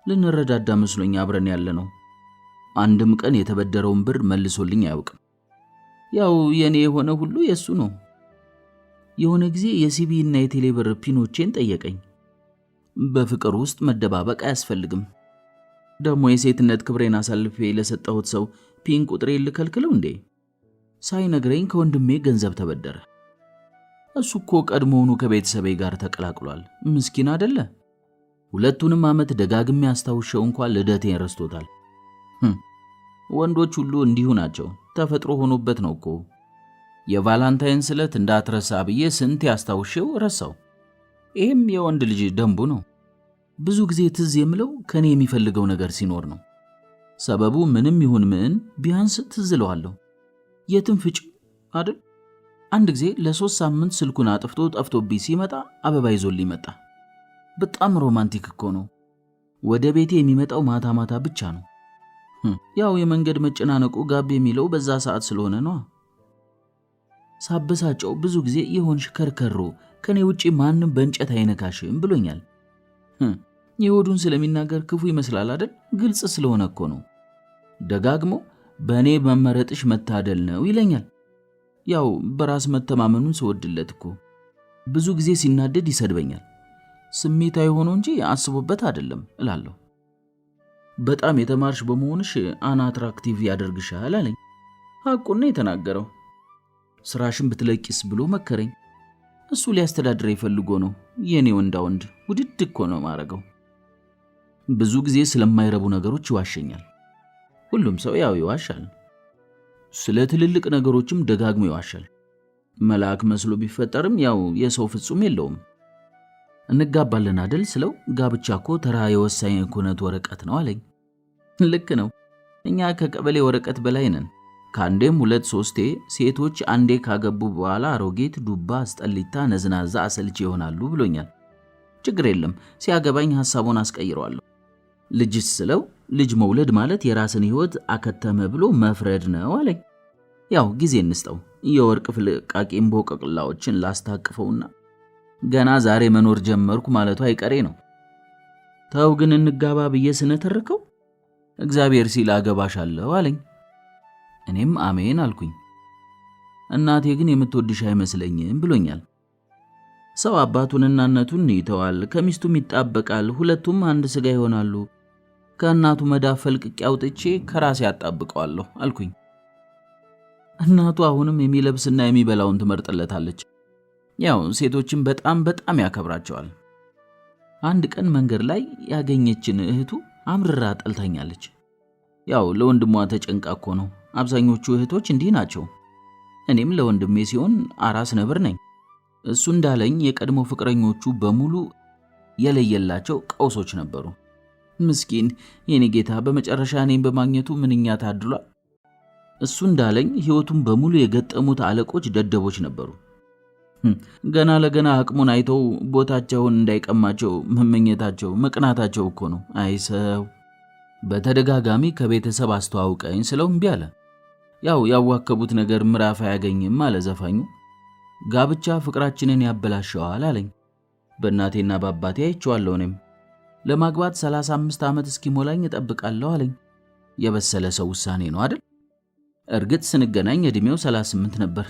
ልንረዳዳ መስሎኝ አብረን ያለ ነው። አንድም ቀን የተበደረውን ብር መልሶልኝ አያውቅም። ያው የኔ የሆነ ሁሉ የሱ ነው። የሆነ ጊዜ የሲቢ እና የቴሌብር ፒኖቼን ጠየቀኝ። በፍቅር ውስጥ መደባበቅ አያስፈልግም። ደግሞ የሴትነት ክብሬን አሳልፌ ለሰጠሁት ሰው ፒን ቁጥሬን ልከልክለው እንዴ? ሳይነግረኝ ከወንድሜ ገንዘብ ተበደረ። እሱ እኮ ቀድሞውኑ ከቤተሰቤ ጋር ተቀላቅሏል። ምስኪን አይደለ? 2ቱንም ዓመት ደጋግሜ አስታውሼው እንኳን ልደቴን ረስቶታል። ወንዶች ሁሉ እንዲሁ ናቸው። ተፈጥሮ ሆኖበት ነው እኮ። የቫላንታይን ስለት እንዳትረሳ ብዬ ስንት ያስታውሼው ረሳው። ይህም የወንድ ልጅ ደንቡ ነው። ብዙ ጊዜ ትዝ የምለው ከኔ የሚፈልገው ነገር ሲኖር ነው። ሰበቡ ምንም ይሁን ምን ቢያንስ ትዝለዋለሁ። የትም ፍጭ አይደል? አንድ ጊዜ ለ3 ሳምንት ስልኩን አጥፍቶ ጠፍቶብኝ ሲመጣ አበባ ይዞልኝ መጣ። በጣም ሮማንቲክ እኮ ነው። ወደ ቤቴ የሚመጣው ማታ ማታ ብቻ ነው። ያው የመንገድ መጨናነቁ ጋብ የሚለው በዛ ሰዓት ስለሆነ ነው። ሳበሳጨው ብዙ ጊዜ የሆንሽ ከርከሮ ከኔ ውጪ ማንም በእንጨት አይነካሽም ብሎኛል። የሆዱን ስለሚናገር ክፉ ይመስላል አይደል? ግልጽ ስለሆነ እኮ ነው። ደጋግሞ በእኔ መመረጥሽ መታደል ነው ይለኛል። ያው በራስ መተማመኑን ስወድለት እኮ። ብዙ ጊዜ ሲናደድ ይሰድበኛል። ስሜታዊ ሆኖ እንጂ አስቦበት አይደለም እላለሁ። በጣም የተማርሽ በመሆንሽ አትራክቲቭ ያደርግሻል አለኝ። ሐቁን ነው የተናገረው። ስራሽን ብትለቂስ ብሎ መከረኝ። እሱ ሊያስተዳድረኝ ፈልጎ ነው። የኔ ወንዳ ወንድ ውድድ እኮ ነው ማረገው። ብዙ ጊዜ ስለማይረቡ ነገሮች ይዋሸኛል። ሁሉም ሰው ያው ይዋሻል። ስለ ትልልቅ ነገሮችም ደጋግሞ ይዋሻል። መልአክ መስሎ ቢፈጠርም ያው የሰው ፍጹም የለውም። እንጋባለን አይደል ስለው ጋብቻ እኮ ተራ የወሳኝ ኩነት ወረቀት ነው አለኝ። ልክ ነው። እኛ ከቀበሌ ወረቀት በላይ ነን። ከአንዴም 2-3 ሴቶች አንዴ ካገቡ በኋላ አሮጌት፣ ዱባ፣ አስጠሊታ፣ ነዝናዛ፣ አሰልቺ ይሆናሉ ብሎኛል። ችግር የለም ሲያገባኝ ሐሳቡን አስቀይረዋለሁ። ልጅስ ስለው ልጅ መውለድ ማለት የራስን ሕይወት አከተመ ብሎ መፍረድ ነው አለኝ። ያው ጊዜ እንስጠው። የወርቅ ፍልቃቂ እምቦቀቅላዎችን ላስታቅፈውና ገና ዛሬ መኖር ጀመርኩ ማለቱ አይቀሬ ነው። ተው ግን እንጋባ ብዬ ስነተርከው እግዚአብሔር ሲል አገባሻለሁ አለኝ። እኔም አሜን አልኩኝ። እናቴ ግን የምትወድሽ አይመስለኝም ብሎኛል። ሰው አባቱንና እናቱን ይተዋል፣ ከሚስቱም ይጣበቃል፣ ሁለቱም አንድ ስጋ ይሆናሉ። ከእናቱ መዳፍ ፈልቅቄ አውጥቼ ከራሴ አጣብቀዋለሁ አልኩኝ። እናቱ አሁንም የሚለብስና የሚበላውን ትመርጥለታለች። ያው ሴቶችን በጣም ያከብራቸዋል። አንድ ቀን መንገድ ላይ ያገኘችን እህቱ አምርራ ጠልታኛለች። ያው ለወንድሟ ተጨንቃ እኮ ነው። አብዛኞቹ እህቶች እንዲህ ናቸው። እኔም ለወንድሜ ሲሆን አራስ ነብር ነኝ። እሱ እንዳለኝ የቀድሞ ፍቅረኞቹ በሙሉ የለየላቸው ቀውሶች ነበሩ። ምስኪን የኔ ጌታ በመጨረሻ እኔን በማግኘቱ ምንኛ ታድሏል። እሱ እንዳለኝ ሕይወቱን በሙሉ የገጠሙት አለቆች ደደቦች ነበሩ። ገና ለገና አቅሙን አይተው ቦታቸውን እንዳይቀማቸው መመኘታቸው መቅናታቸው እኮ ነው። አይሰው በተደጋጋሚ ከቤተሰብ አስተዋውቀኝ ስለው እምቢ አለ። ያው ያዋከቡት ነገር ምዕራፍ አያገኝም አለ ዘፋኙ። ጋብቻ ፍቅራችንን ያበላሸዋል አለኝ። በእናቴና በአባቴ አይቼዋለሁ። እኔም ለማግባት 35 ዓመት እስኪሞላኝ እጠብቃለሁ አለኝ። የበሰለ ሰው ውሳኔ ነው አይደል? እርግጥ ስንገናኝ እድሜው 38 ነበር።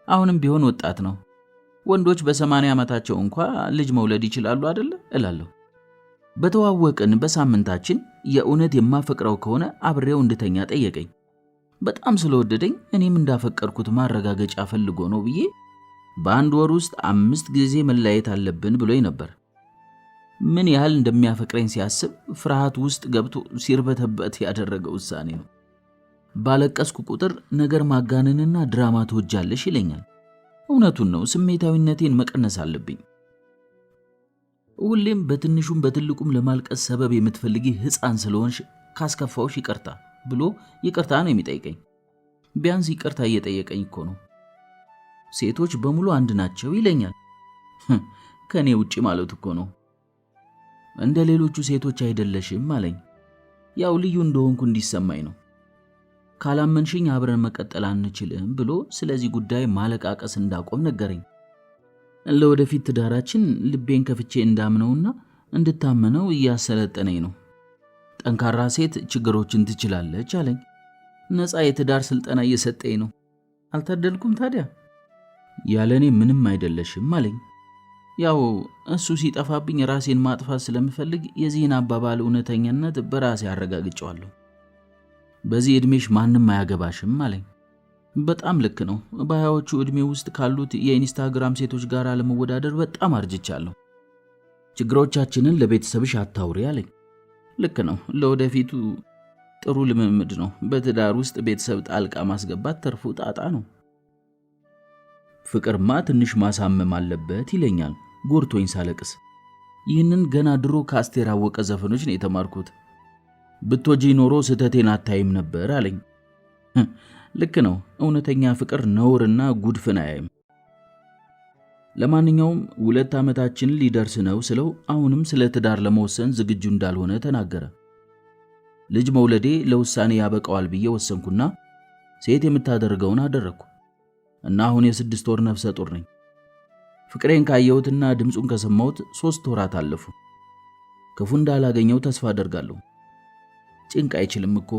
አሁንም ቢሆን ወጣት ነው። ወንዶች በ80 ዓመታቸው እንኳ ልጅ መውለድ ይችላሉ አይደል እላለሁ። በተዋወቅን በሳምንታችን የእውነት የማፈቅረው ከሆነ አብሬው እንድተኛ ጠየቀኝ። በጣም ስለወደደኝ እኔም እንዳፈቀርኩት ማረጋገጫ ፈልጎ ነው ብዬ በአንድ ወር ውስጥ 5 ጊዜ መለያየት አለብን ብሎኝ ነበር። ምን ያህል እንደሚያፈቅረኝ ሲያስብ ፍርሃት ውስጥ ገብቶ ሲርበተበት ያደረገ ውሳኔ ነው። ባለቀስኩ ቁጥር ነገር ማጋነንና ድራማ ትወጃለሽ ይለኛል። እውነቱን ነው። ስሜታዊነቴን መቀነስ አለብኝ። ሁሌም በትንሹም በትልቁም ለማልቀስ ሰበብ የምትፈልጊ ሕፃን ስለሆንሽ ካስከፋውሽ ይቅርታ ብሎ ይቅርታ ነው የሚጠይቀኝ። ቢያንስ ይቅርታ እየጠየቀኝ እኮ ነው። ሴቶች በሙሉ አንድ ናቸው ይለኛል። ከኔ ውጪ ማለት እኮ ነው። እንደ ሌሎቹ ሴቶች አይደለሽም አለኝ። ያው ልዩ እንደሆንኩ እንዲሰማኝ ነው። ካላመንሽኝ አብረን መቀጠል አንችልም ብሎ ስለዚህ ጉዳይ ማለቃቀስ እንዳቆም ነገረኝ። ለወደፊት ትዳራችን ልቤን ከፍቼ እንዳምነውና እንድታመነው እያሰለጠነኝ ነው። ጠንካራ ሴት ችግሮችን ትችላለች አለኝ። ነፃ የትዳር ስልጠና እየሰጠኝ ነው። አልታደልኩም ታዲያ? ያለኔ ምንም አይደለሽም አለኝ። ያው እሱ ሲጠፋብኝ ራሴን ማጥፋት ስለምፈልግ የዚህን አባባል እውነተኛነት በራሴ አረጋግጫለሁ። በዚህ ዕድሜሽ ማንም አያገባሽም አለኝ። በጣም ልክ ነው። በሃያዎቹ ዕድሜ ውስጥ ካሉት የኢንስታግራም ሴቶች ጋር ለመወዳደር በጣም አርጅቻለሁ። ችግሮቻችንን ለቤተሰብሽ አታውሪ አለኝ። ልክ ነው። ለወደፊቱ ጥሩ ልምምድ ነው። በትዳር ውስጥ ቤተሰብ ጣልቃ ማስገባት ተርፎ ጣጣ ነው። ፍቅርማ ትንሽ ማሳመም አለበት ይለኛል ጎርቶኝ ሳለቅስ። ይህንን ገና ድሮ ከአስቴር አወቀ ዘፈኖች ነው የተማርኩት። ብትወጂ ኖሮ ስህተቴን አታይም ነበር አለኝ። ልክ ነው። እውነተኛ ፍቅር ነውርና ጉድፍን አያይም። ለማንኛውም 2 ዓመታችን ሊደርስ ነው ስለው አሁንም ስለ ትዳር ለመወሰን ዝግጁ እንዳልሆነ ተናገረ። ልጅ መውለዴ ለውሳኔ ያበቃዋል ብዬ ወሰንኩና ሴት የምታደርገውን አደረግኩ እና አሁን የ6 ወር ነፍሰ ጡር ነኝ። ፍቅሬን ካየሁትና ድምፁን ከሰማሁት 3 ወራት አለፉ። ክፉ እንዳላገኘው ተስፋ አደርጋለሁ። ጭንቅ አይችልም እኮ